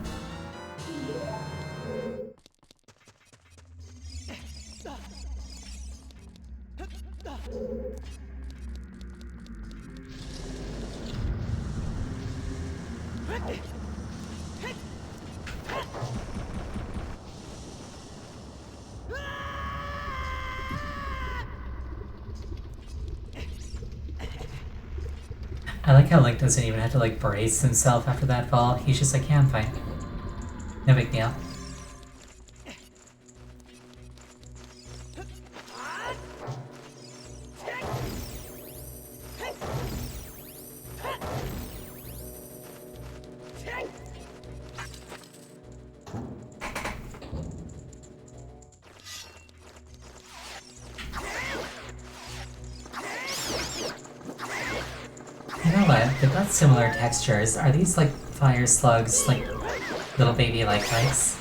I like how Link doesn't even have to like brace himself after that fall. He's just like, yeah, I'm fine. No big deal. You know what? They've got similar textures. Are these like fire slugs, like little baby like types?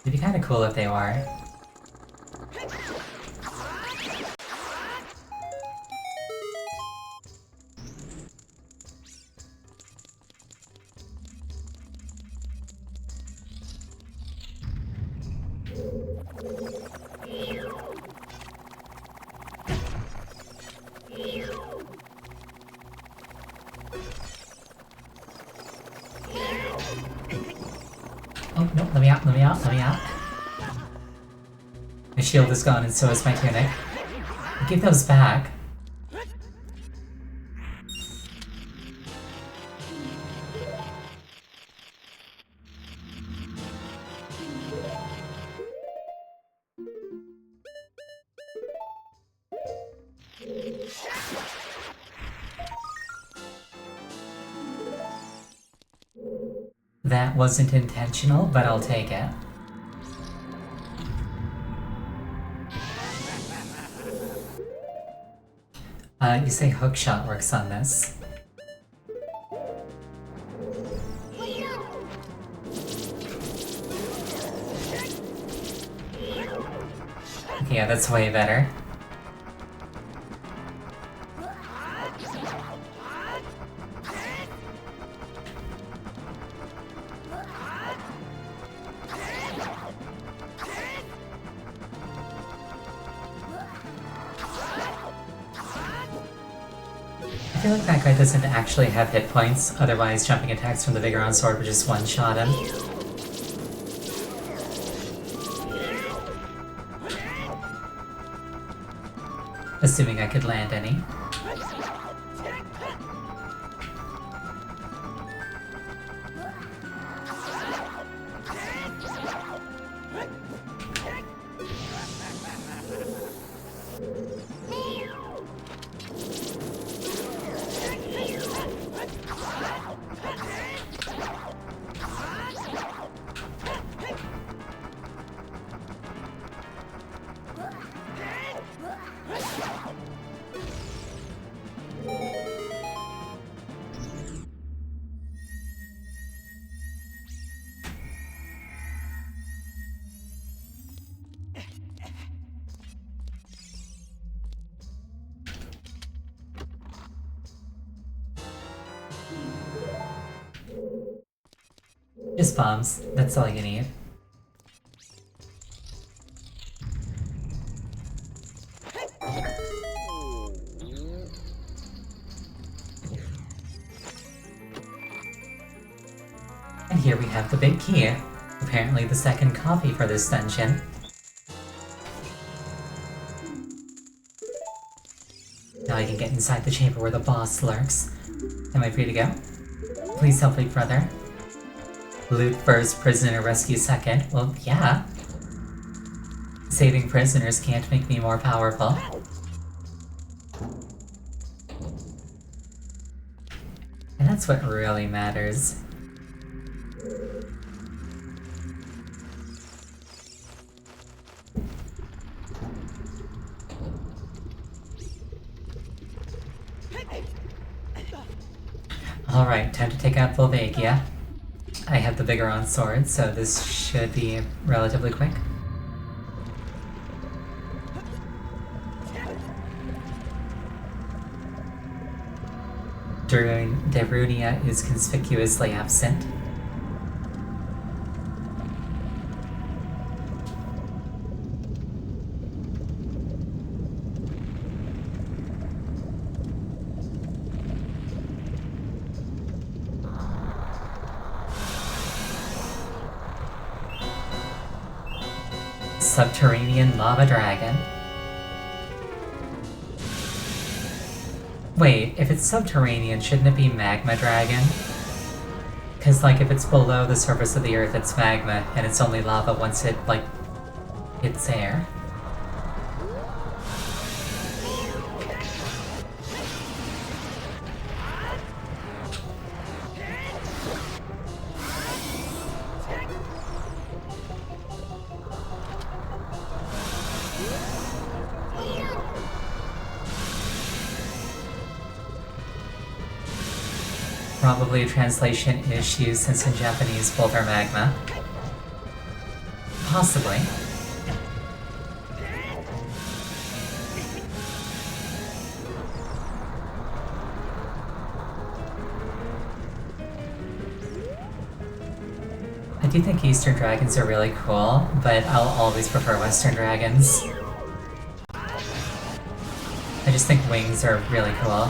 It'd be kind of cool if they were. Oh, no, let me out, let me out, let me out. My shield is gone and so is my tunic. Give those back. That wasn't intentional, but I'll take it. You say hookshot works on this. Yeah, that's way better. I feel like that guy doesn't actually have hit points, otherwise jumping attacks from the Vigor sword would just one-shot him. Assuming I could land any. Just bombs, that's all you need. And here we have the big key. Apparently the second copy for this dungeon. Now I can get inside the chamber where the boss lurks. Am I free to go? Please help me, brother. Loot first, prisoner rescue second. Well, yeah. Saving prisoners can't make me more powerful. And that's what really matters. Alright, time to take out Volvagia. I have the Vigor sword, so this should be relatively quick. Darunia is conspicuously absent. Subterranean lava dragon. Wait, if it's subterranean, shouldn't it be magma dragon? Because, like, if it's below the surface of the earth, it's magma, and it's only lava once it, like, hits air. Probably a translation issue since in Japanese both are magma. Possibly. I do think Eastern dragons are really cool, but I'll always prefer Western dragons. I just think wings are really cool.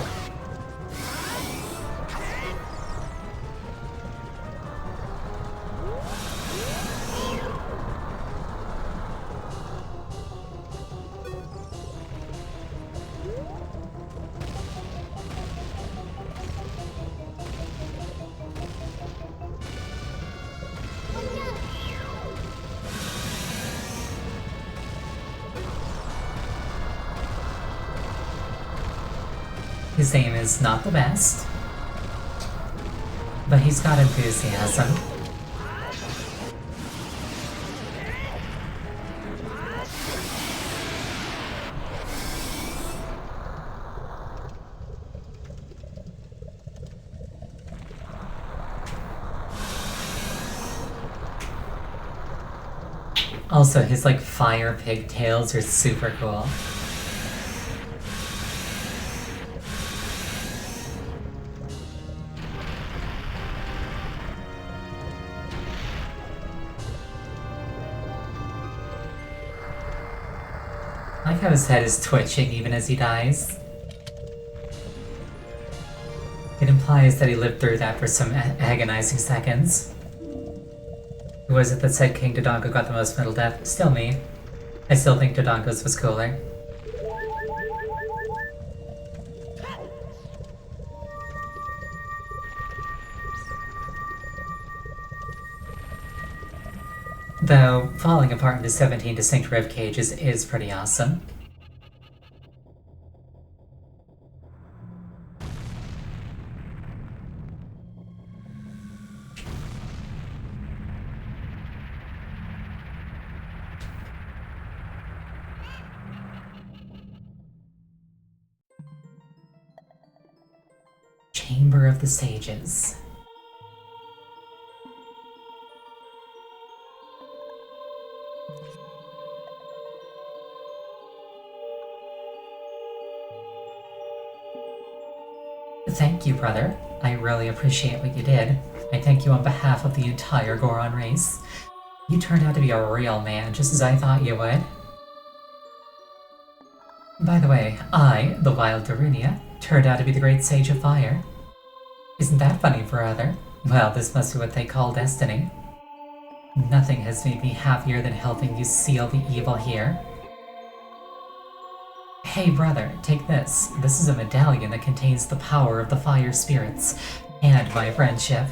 His aim is not the best, but he's got enthusiasm. Also, his like fire pigtails are super cool. I like how his head is twitching even as he dies. It implies that he lived through that for some agonizing seconds. Who was it that said King Dodongo got the most metal death? Still me. I still think Dodongo's was cooler. Though, falling apart into 17 distinct rib cages is pretty awesome. Chamber of the Sages. Thank you, brother. I really appreciate what you did. I thank you on behalf of the entire Goron race. You turned out to be a real man, just as I thought you would. By the way, I, the Wild Darunia, turned out to be the Great Sage of Fire. Isn't that funny, brother? Well, this must be what they call destiny. Nothing has made me happier than helping you seal the evil here. Hey brother, take this. This is a medallion that contains the power of the fire spirits, and my friendship.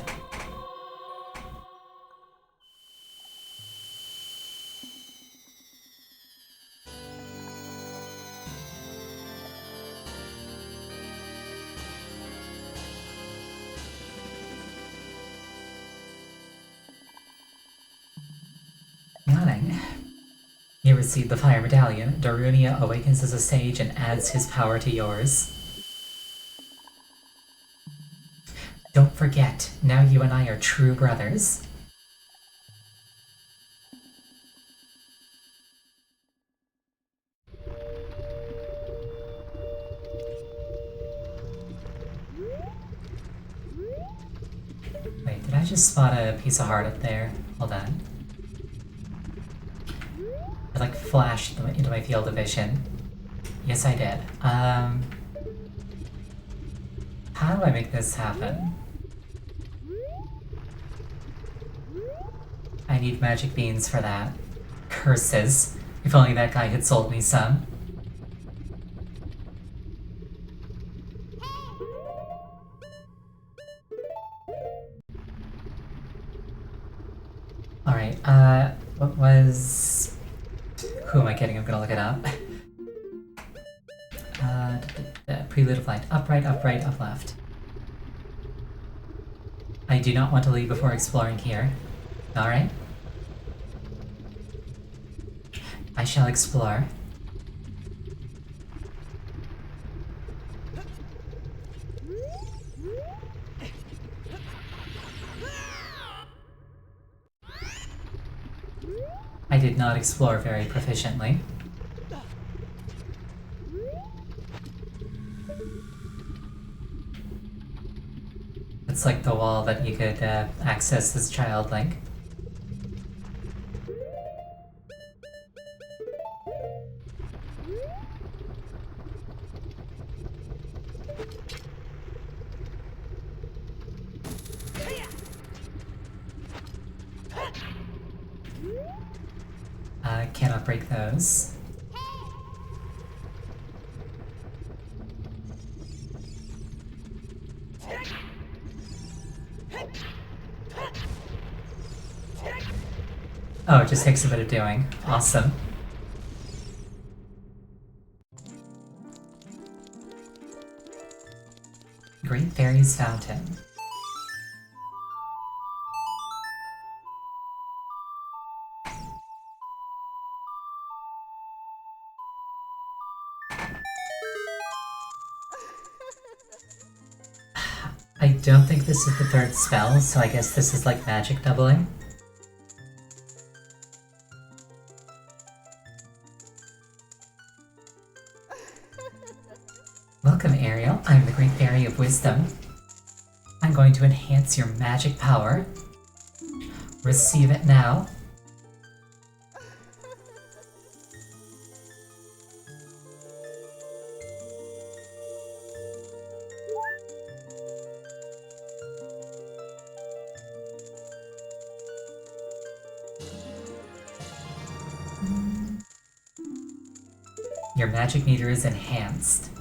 Nothing. You receive the fire medallion. Darunia awakens as a sage and adds his power to yours. Don't forget, now you and I are true brothers. Wait, did I just spot a piece of heart up there? Hold on. It like flashed into my field of vision. Yes, I did. How do I make this happen? I need magic beans for that. Curses. If only that guy had sold me some. What was... Who am I kidding? I'm gonna look it up. Prelude of Light. Up right, up right, up left. I do not want to leave before exploring here. Alright. I shall explore. I did not explore very proficiently. It's like the wall that you could access this child link. Cannot break those. Oh, it just takes a bit of doing. Awesome. Great Fairy's Fountain. I don't think this is the third spell, so I guess this is like magic doubling. Welcome, Ariel. I'm the Great Fairy of Wisdom. I'm going to enhance your magic power. Receive it now. Your magic meter is enhanced.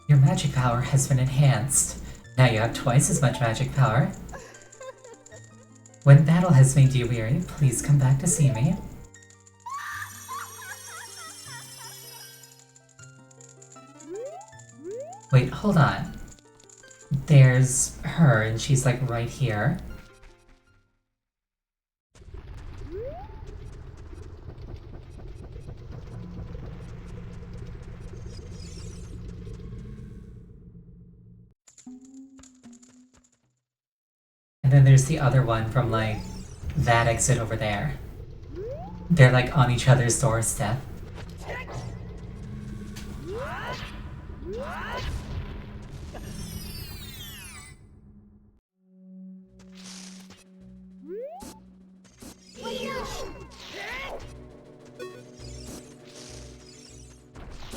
Your magic power has been enhanced. Now you have twice as much magic power. When battle has made you weary, please come back to see me. Wait, hold on. There's her, and she's like right here. And then there's the other one from, like, that exit over there. They're, like, on each other's doorstep.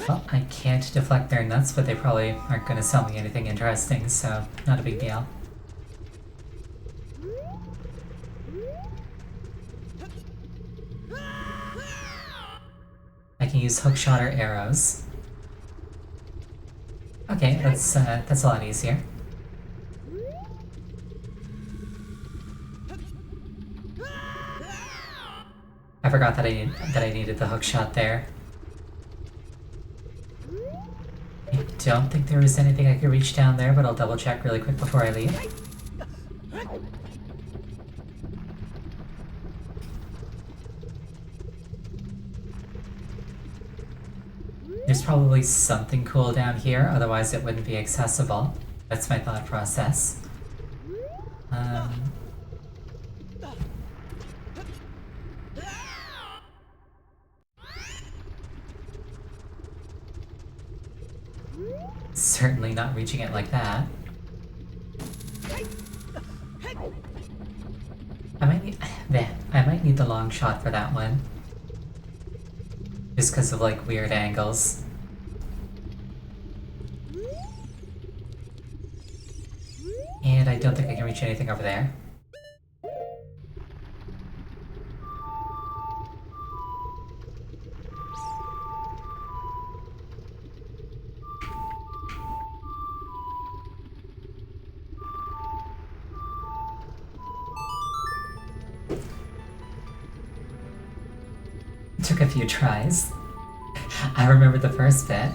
Well, I can't deflect their nuts, but they probably aren't going to sell me anything interesting, so not a big deal. I can use hookshot or arrows. Okay, that's a lot easier. I forgot that I needed the hookshot there. I don't think there was anything I could reach down there, but I'll double check really quick before I leave. There's probably something cool down here, otherwise it wouldn't be accessible. That's my thought process. Certainly not reaching it like that. I might need the long shot for that one. Just because of, like, weird angles. And I don't think I can reach anything over there. Took a few tries. I remember the first bit.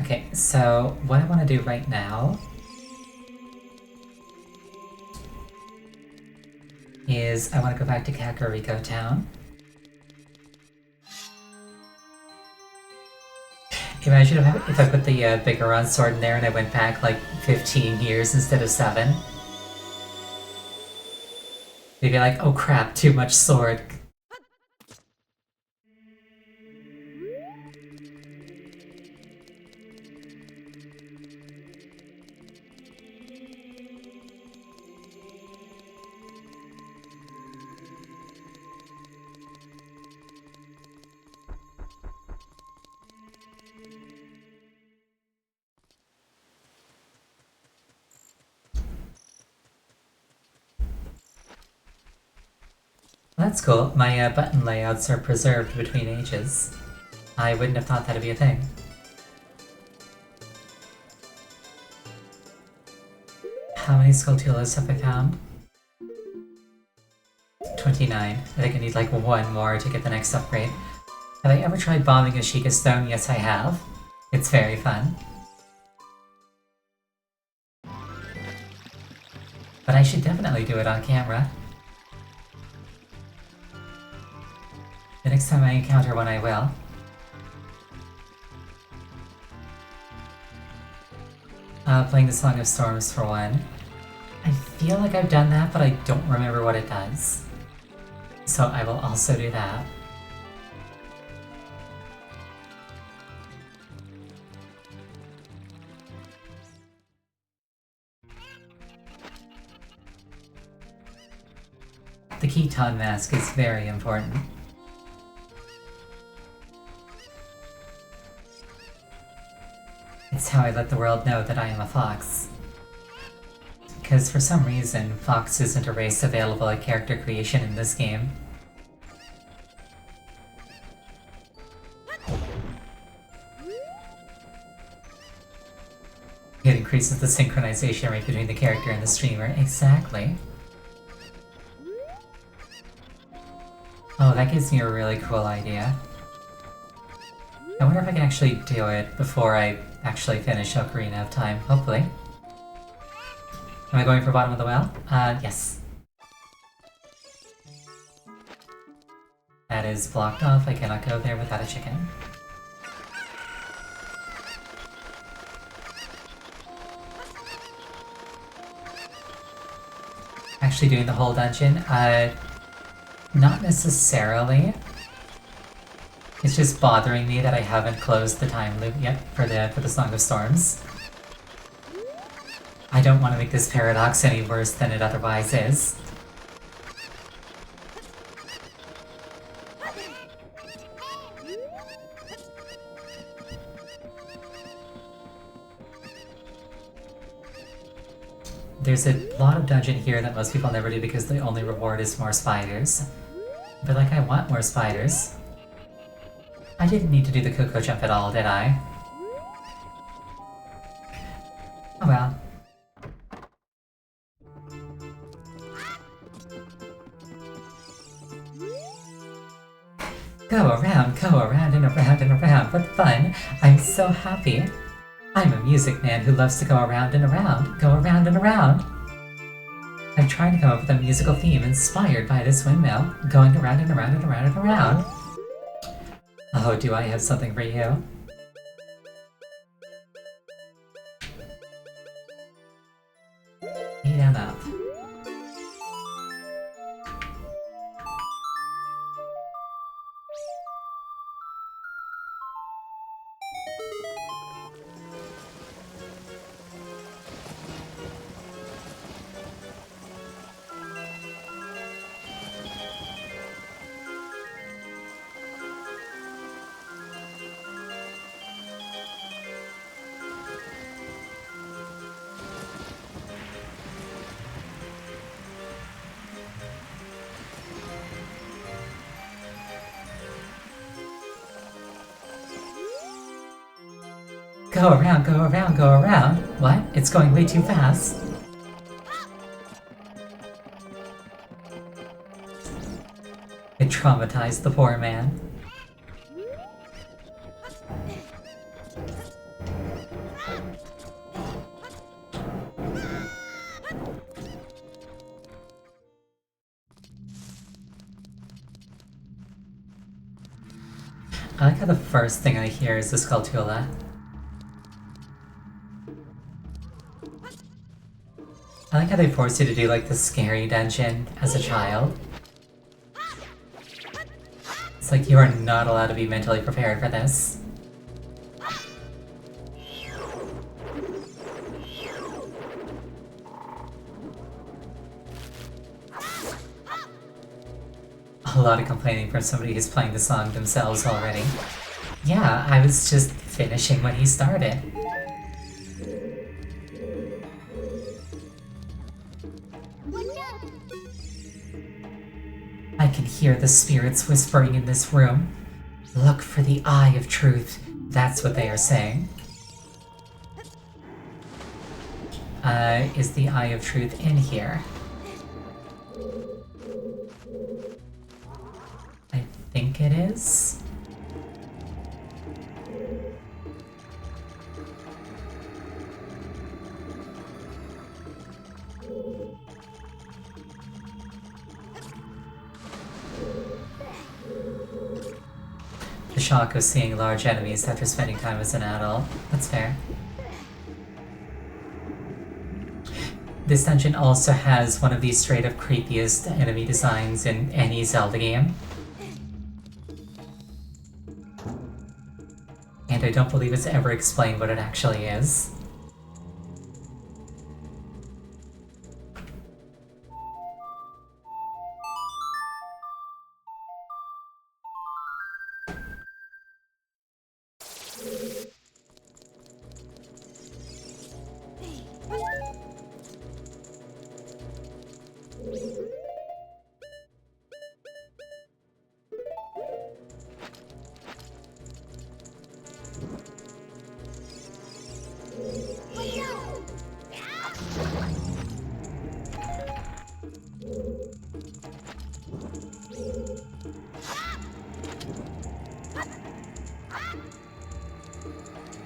Okay, so what I want to do right now is I want to go back to Kakariko Town. Imagine if I put the Bigoron sword in there and I went back like 15 years instead of 7. They'd be like, oh crap, too much sword. That's cool. My button layouts are preserved between ages. I wouldn't have thought that'd be a thing. How many Skulltulas have I found? 29. I think I need like one more to get the next upgrade. Have I ever tried bombing a Sheikah Stone? Yes, I have. It's very fun. But I should definitely do it on camera. The next time I encounter one, I will. Playing the Song of Storms for one. I feel like I've done that, but I don't remember what it does. So I will also do that. The Keton mask is very important. It's how I let the world know that I am a fox. Because for some reason, fox isn't a race available at character creation in this game. It increases the synchronization rate between the character and the streamer. Exactly. Oh, that gives me a really cool idea. I wonder if I can actually do it before I actually finish Ocarina of Time, hopefully. Am I going for bottom of the well? Yes. That is blocked off, I cannot go there without a chicken. Actually doing the whole dungeon? Not necessarily. It's just bothering me that I haven't closed the time loop yet for the Song of Storms. I don't want to make this paradox any worse than it otherwise is. There's a lot of dungeon here that most people never do because the only reward is more spiders. But like, I want more spiders. I didn't need to do the Coco Jump at all, did I? Oh well. Go around and around and around, what fun! I'm so happy! I'm a music man who loves to go around and around, go around and around! I'm trying to come up with a musical theme inspired by this windmill, going around and around and around and around. Oh, do I have something for you? Eat 'em up. Go around, go around, go around. What? It's going way too fast. It traumatized the poor man. I like how the first thing I hear is the Skulltula. I like how they forced you to do like the scary dungeon as a child. It's like you are not allowed to be mentally prepared for this. A lot of complaining from somebody who's playing the song themselves already. Yeah, I was just finishing what he started. I can hear the spirits whispering in this room. Look for the eye of truth. That's what they are saying. Is the eye of truth in here? I think it is. The shock of seeing large enemies after spending time as an adult. That's fair. This dungeon also has one of the straight up creepiest enemy designs in any Zelda game. And I don't believe it's ever explained what it actually is.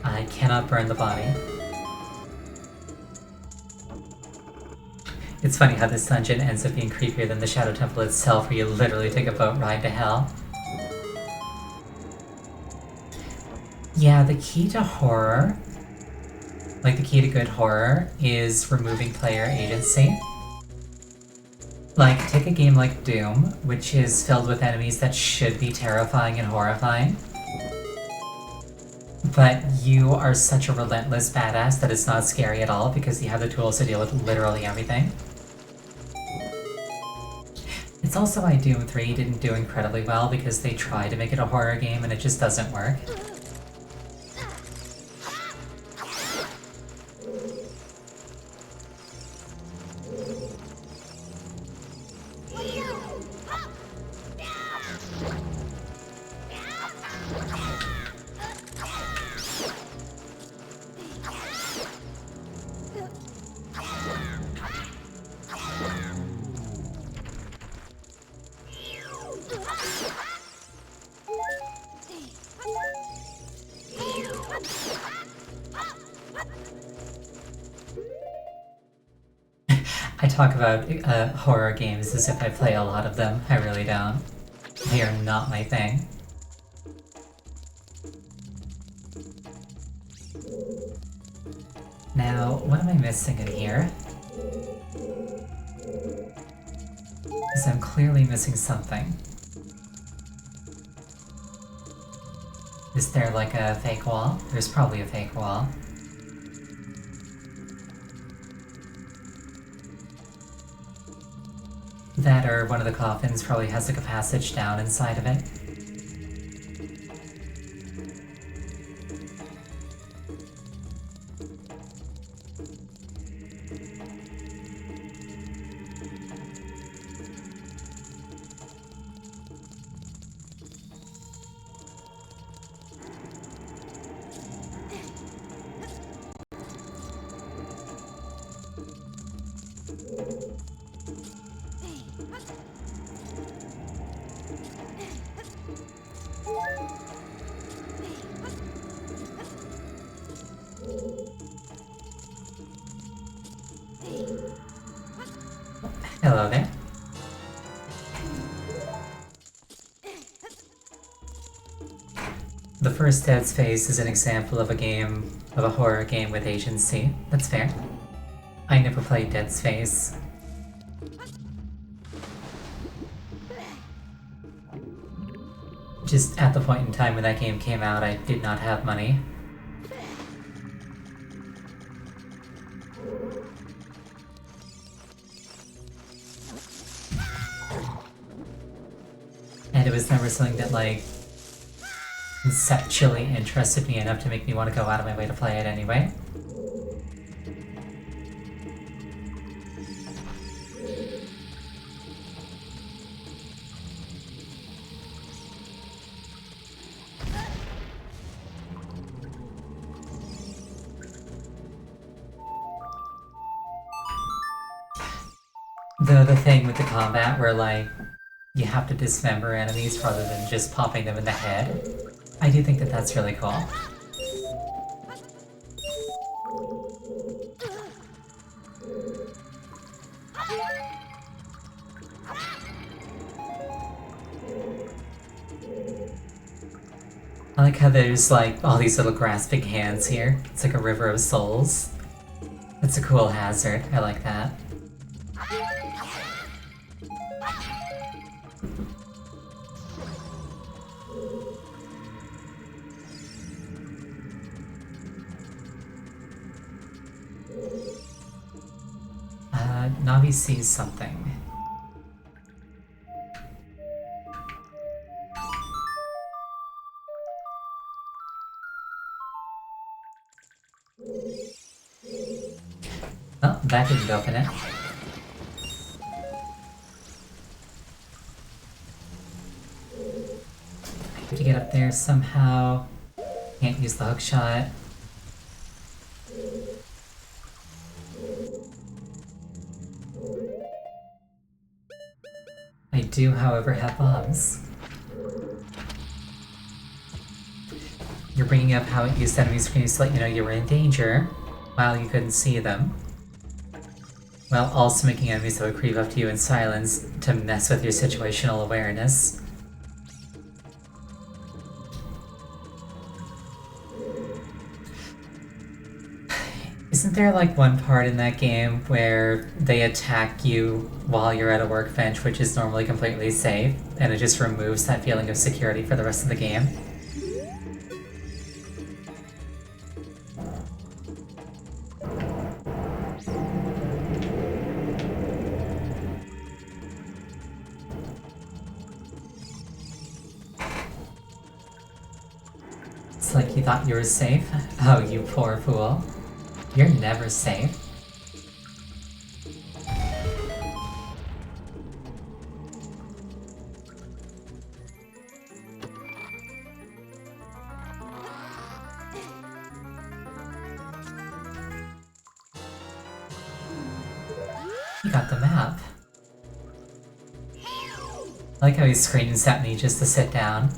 I cannot burn the body. It's funny how this dungeon ends up being creepier than the Shadow Temple itself, where you literally take a boat ride to hell. Yeah, the key to horror, like the key to good horror, is removing player agency. Like, take a game like Doom, which is filled with enemies that should be terrifying and horrifying. But you are such a relentless badass that it's not scary at all because you have the tools to deal with literally everything. It's also why Doom 3 didn't do incredibly well because they tried to make it a horror game and it just doesn't work. I talk about horror games as if I play a lot of them. I really don't. They are not my thing. Now, what am I missing in here? Because I'm clearly missing something. Is there like a fake wall? There's probably a fake wall. That or one of the coffins probably has like a passage down inside of it. Hello there. The first Dead Space is an example of a horror game with agency. That's fair. I never played Dead Space. Just at the point in time when that game came out, I did not have money. And it was never something that, like, conceptually interested me enough to make me want to go out of my way to play it anyway. The thing with the combat where, like, you have to dismember enemies rather than just popping them in the head, I do think that that's really cool. I like how there's, like, all these little grasping hands here. It's like a river of souls. It's a cool hazard. I like that. Navi sees something. Oh, that didn't open it. Have to get up there somehow. Can't use the hook shot. I do, however, have bombs. You're bringing up how it used enemy screens to let you know you were in danger while you couldn't see them, while also making enemies that would creep up to you in silence to mess with your situational awareness. Isn't there like one part in that game where they attack you while you're at a workbench, which is normally completely safe, and it just removes that feeling of security for the rest of the game? It's like you thought you were safe? Oh, you poor fool. You're never safe. You got the map. I like how he screams at me just to sit down.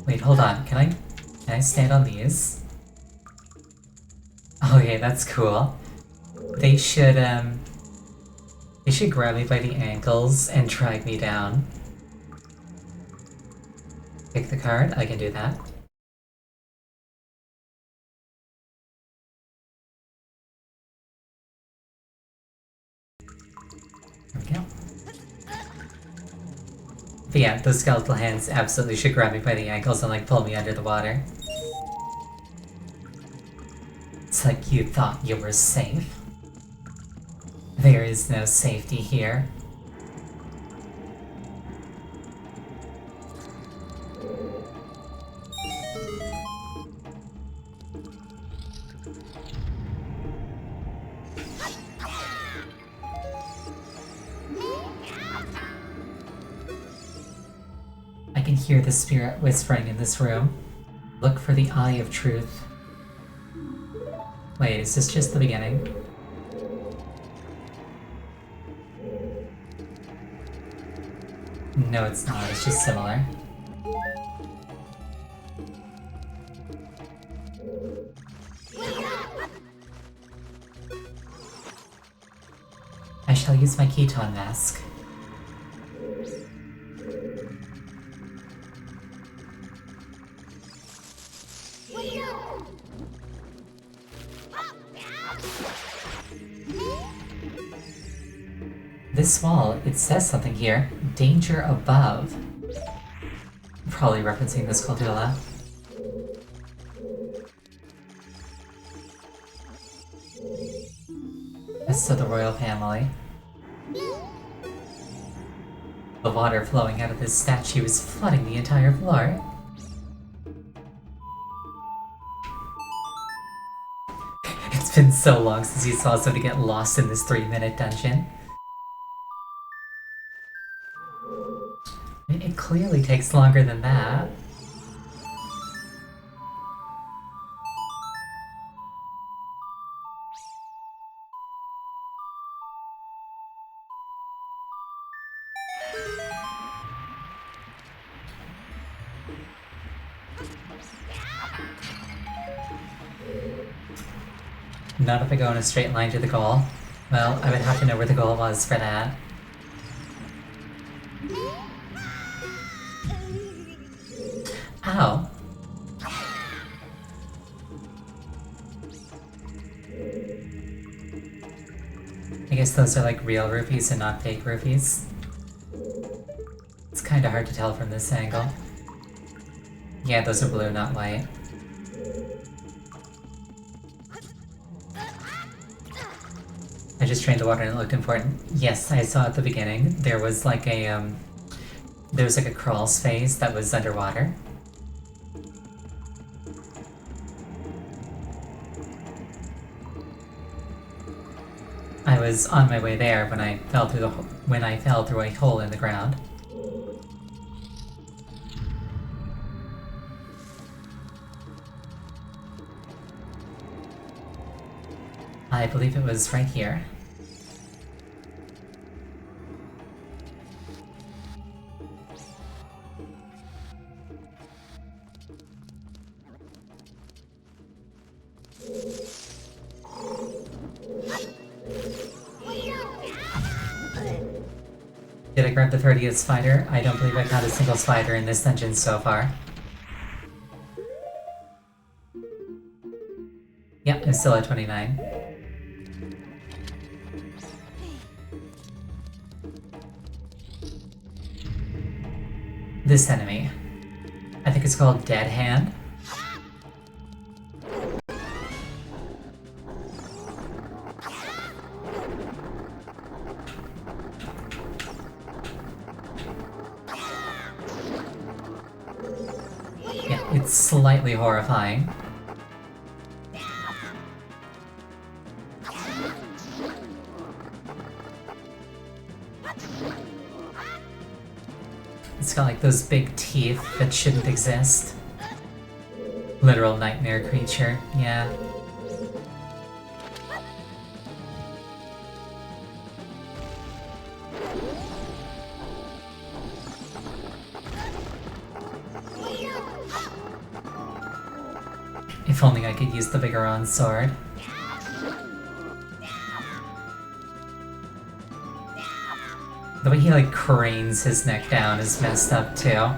Wait, hold on. Can I stand on these? Okay, that's cool. They should grab me by the ankles and drag me down. Pick the card? I can do that. There we go. But yeah, those skeletal hands absolutely should grab me by the ankles and like pull me under the water. It's like you thought you were safe. There is no safety here. I can hear the spirit whispering in this room. Look for the Eye of Truth. Wait, is this just the beginning? No, it's not. It's just similar. use my ketone mask. This wall, it says something here. Danger above. Probably referencing the Skuldula. That's to the royal family. The water flowing out of this statue is flooding the entire floor. It's been so long since you saw somebody get lost in this 3-minute dungeon. It clearly takes longer than that. Not if I go in a straight line to the goal. Well, I would have to know where the goal was for that. Ow. I guess those are like real rupees and not fake rupees. It's kinda hard to tell from this angle. Yeah, those are blue, not white. I just drained the water and it looked important. Yes, I saw at the beginning. There was like a crawl space that was underwater. I was on my way there when I fell through a hole in the ground. I believe it was right here. Did I grab the 30th spider? I don't believe I caught a single spider in this dungeon so far. Yep, I'm still at 29. This enemy. I think it's called Dead Hand. Yeah, it's slightly horrifying. It's got like those big teeth that shouldn't exist. Literal nightmare creature, yeah. If only I could use the Vigor sword. The way he like cranes his neck down is messed up too.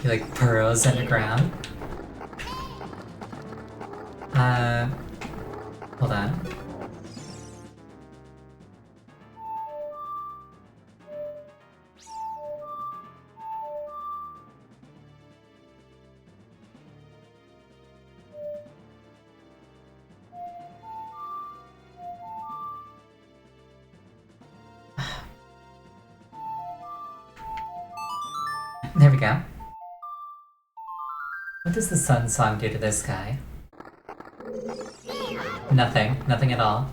He like burrows underground. Hold on. There we go. What does the sun song do to this guy? Nothing. Nothing at all.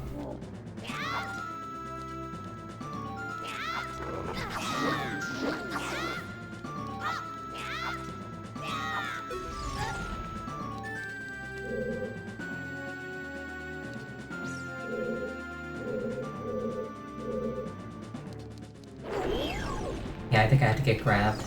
Yeah, I think I had to get grabbed.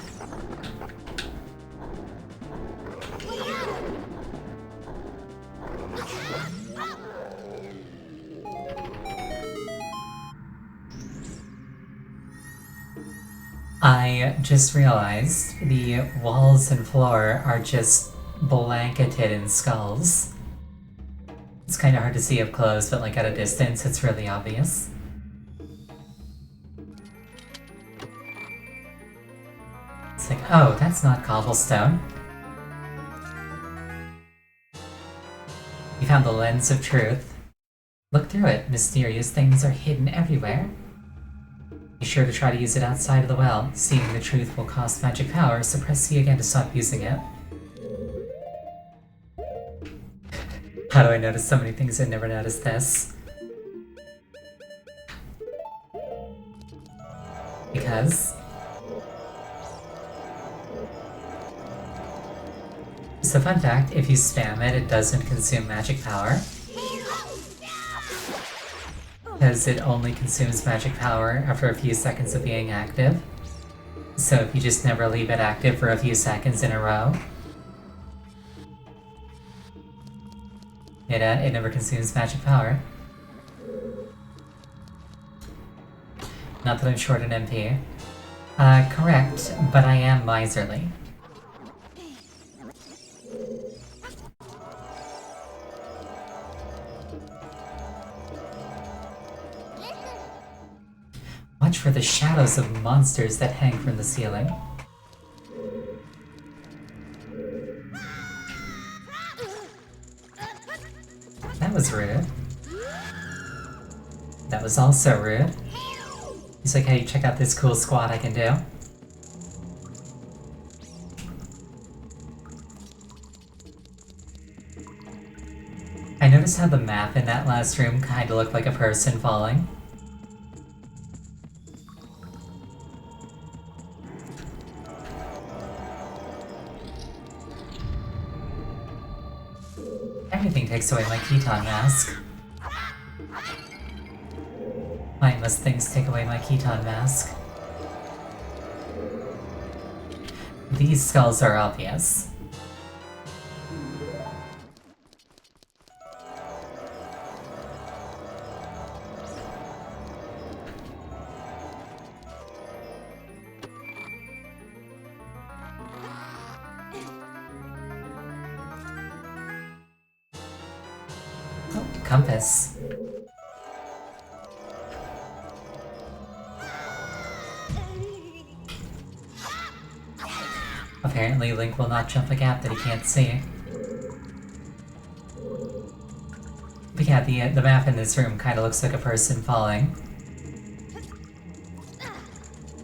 I just realized the walls and floor are just blanketed in skulls. It's kind of hard to see up close, but like at a distance, it's really obvious. It's like, oh, that's not cobblestone. You found the lens of truth. Look through it. Mysterious things are hidden everywhere. Be sure to try to use it outside of the well. Seeing the truth will cost magic power, so press C again to stop using it. How do I notice so many things and never noticed this? Because... So fun fact, if you spam it, it doesn't consume magic power. Because it only consumes magic power after a few seconds of being active. So if you just never leave it active for a few seconds in a row, it never consumes magic power. Not that I'm short an MP. Correct, but I am miserly. Watch for the shadows of monsters that hang from the ceiling. That was rude. That was also rude. He's like, hey, check out this cool squat I can do. I noticed how the map in that last room kinda looked like a person falling. Everything takes away my Keton mask. Why must things take away my Keton mask? These skulls are obvious. Oh, compass. Apparently Link will not jump a gap that he can't see. But yeah, the map in this room kind of looks like a person falling.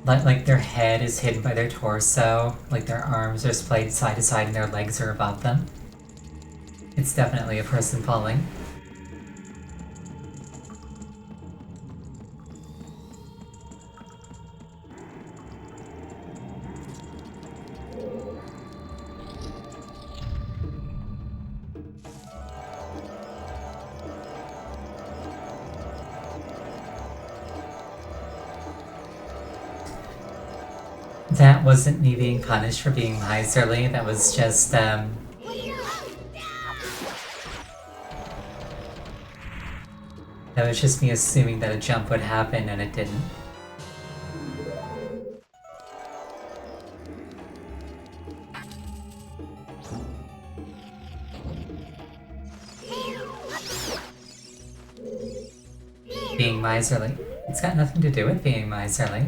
Like their head is hidden by their torso, like their arms are splayed side to side and their legs are above them. It's definitely a person falling. That wasn't me being punished for being miserly, that was just, That was just me assuming that a jump would happen and it didn't. Being miserly. It's got nothing to do with being miserly.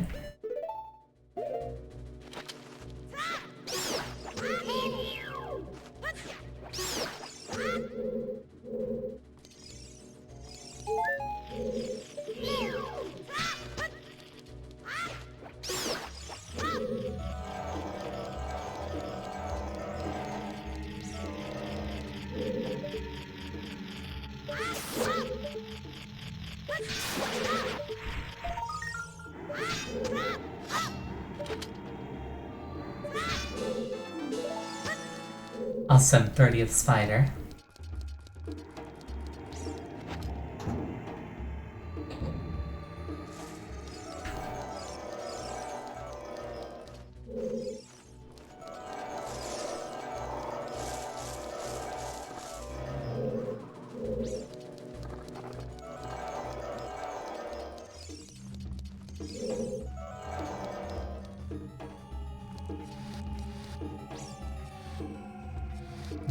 Awesome, 30th spider.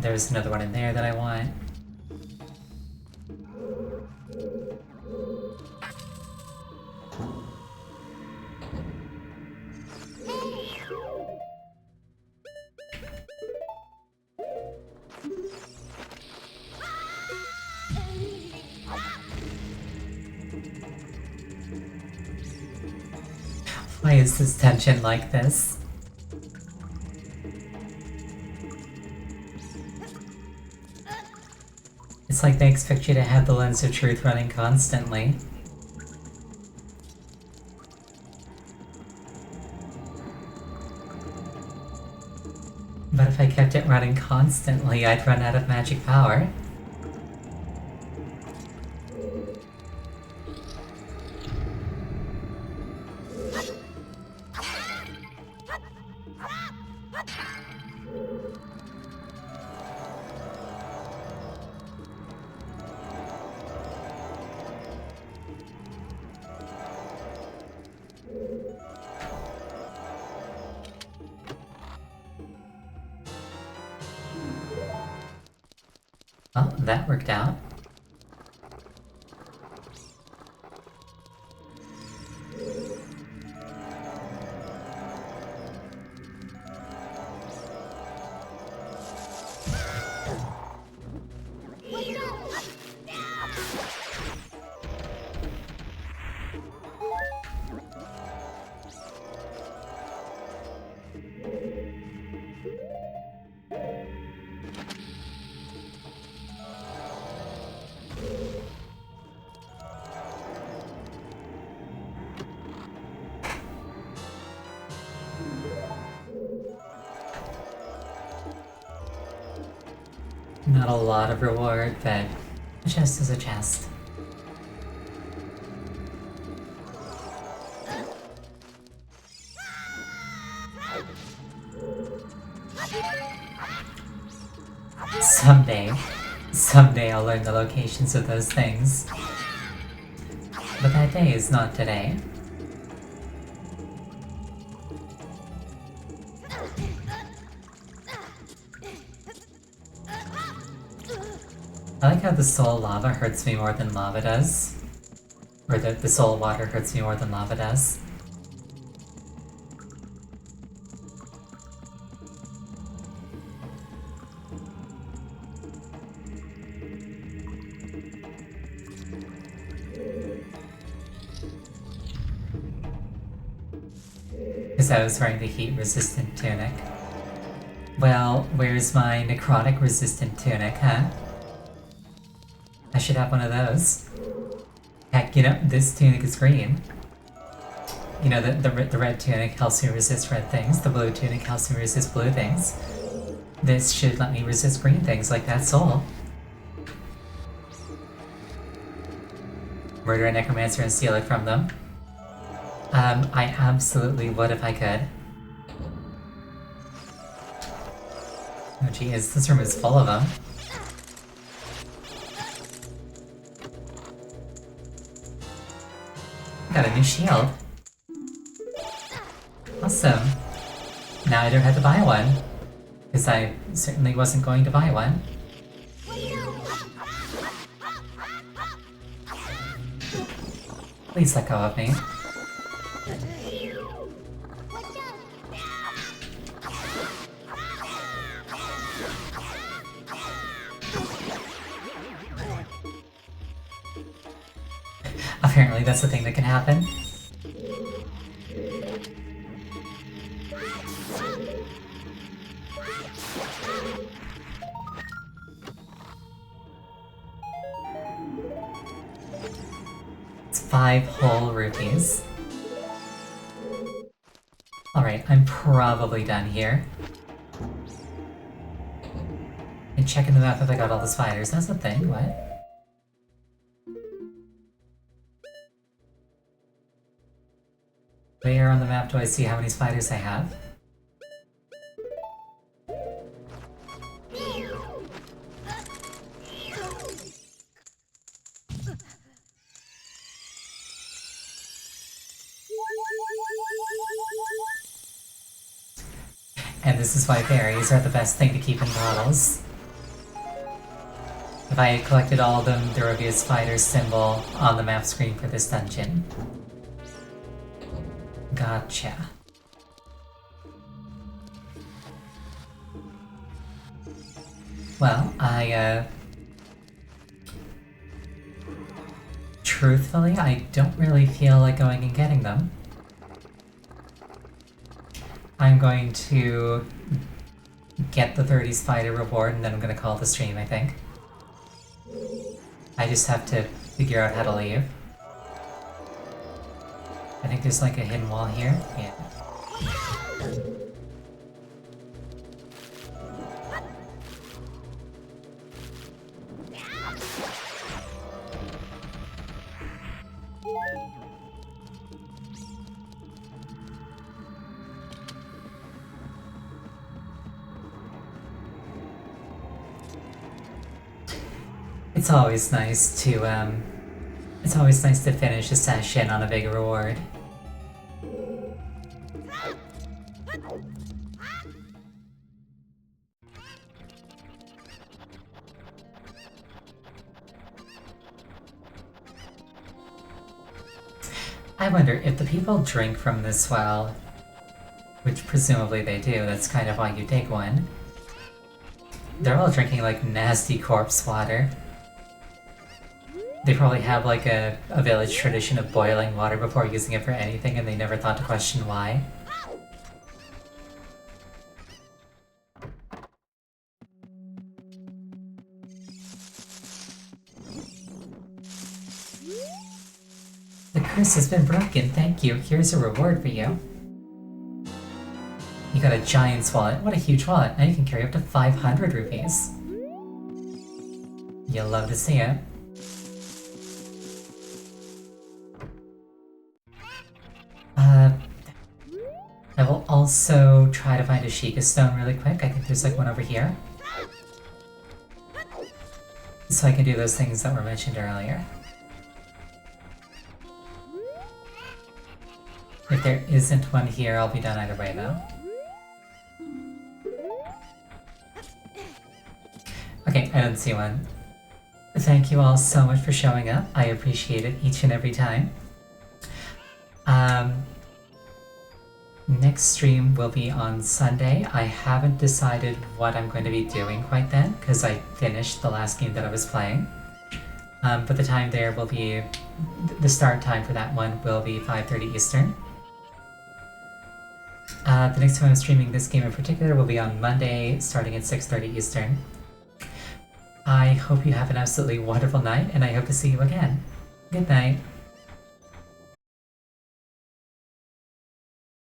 there's another one in there that I want. Why is this tension like this? It's like they expect you to have the lens of truth running constantly. But if I kept it running constantly, I'd run out of magic power. Well, that worked out. Not a lot of reward, but a chest is a chest. Someday I'll learn the locations of those things. But that day is not today. I like how the soul lava hurts me more than lava does. Or the soul water hurts me more than lava does. Because I was wearing the heat-resistant tunic. Well, where's my necrotic-resistant tunic, huh? I should have one of those. Heck, you know, this tunic is green. You know, the red tunic helps me resist red things, the blue tunic helps me resist blue things. This should let me resist green things like that soul. Murder a necromancer and steal it from them. I absolutely would if I could. Oh geez, this room is full of them. Got a new shield. Awesome. Now I don't have to buy one. Because I certainly wasn't going to buy one. Please let go of me. Apparently that's the thing that can happen. It's 5 whole rupees. Alright, I'm probably done here. And checking the map if I got all the spiders. That's the thing, what? Where on the map do I see how many spiders I have? And this is why berries are the best thing to keep in bottles. If I had collected all of them, there would be a spider symbol on the map screen for this dungeon. Gotcha. Well, truthfully, I don't really feel like going and getting them. I'm going to get the 30 spider reward and then I'm gonna call the stream, I think. I just have to figure out how to leave. I think there's like a hidden wall here. Yeah. It's always nice to finish a session on a big reward. I wonder if the people drink from this well, which presumably they do, that's kind of why you dig one. They're all drinking like nasty corpse water. They probably have like a village tradition of boiling water before using it for anything and they never thought to question why. The curse has been broken, thank you. Here's a reward for you. You got a giant's wallet. What a huge wallet. Now you can carry up to 500 rupees. You'll love to see it. I will also try to find a Sheikah stone really quick. I think there's like one over here. So I can do those things that were mentioned earlier. If there isn't one here, I'll be done either way though. Okay, I don't see one. Thank you all so much for showing up. I appreciate it each and every time. Next stream will be on Sunday. I haven't decided what I'm going to be doing quite then, because I finished the last game that I was playing. But the time there will be... the start time for that one will be 5:30 Eastern. The next time I'm streaming this game in particular will be on Monday, starting at 6:30 Eastern. I hope you have an absolutely wonderful night, and I hope to see you again. Good night.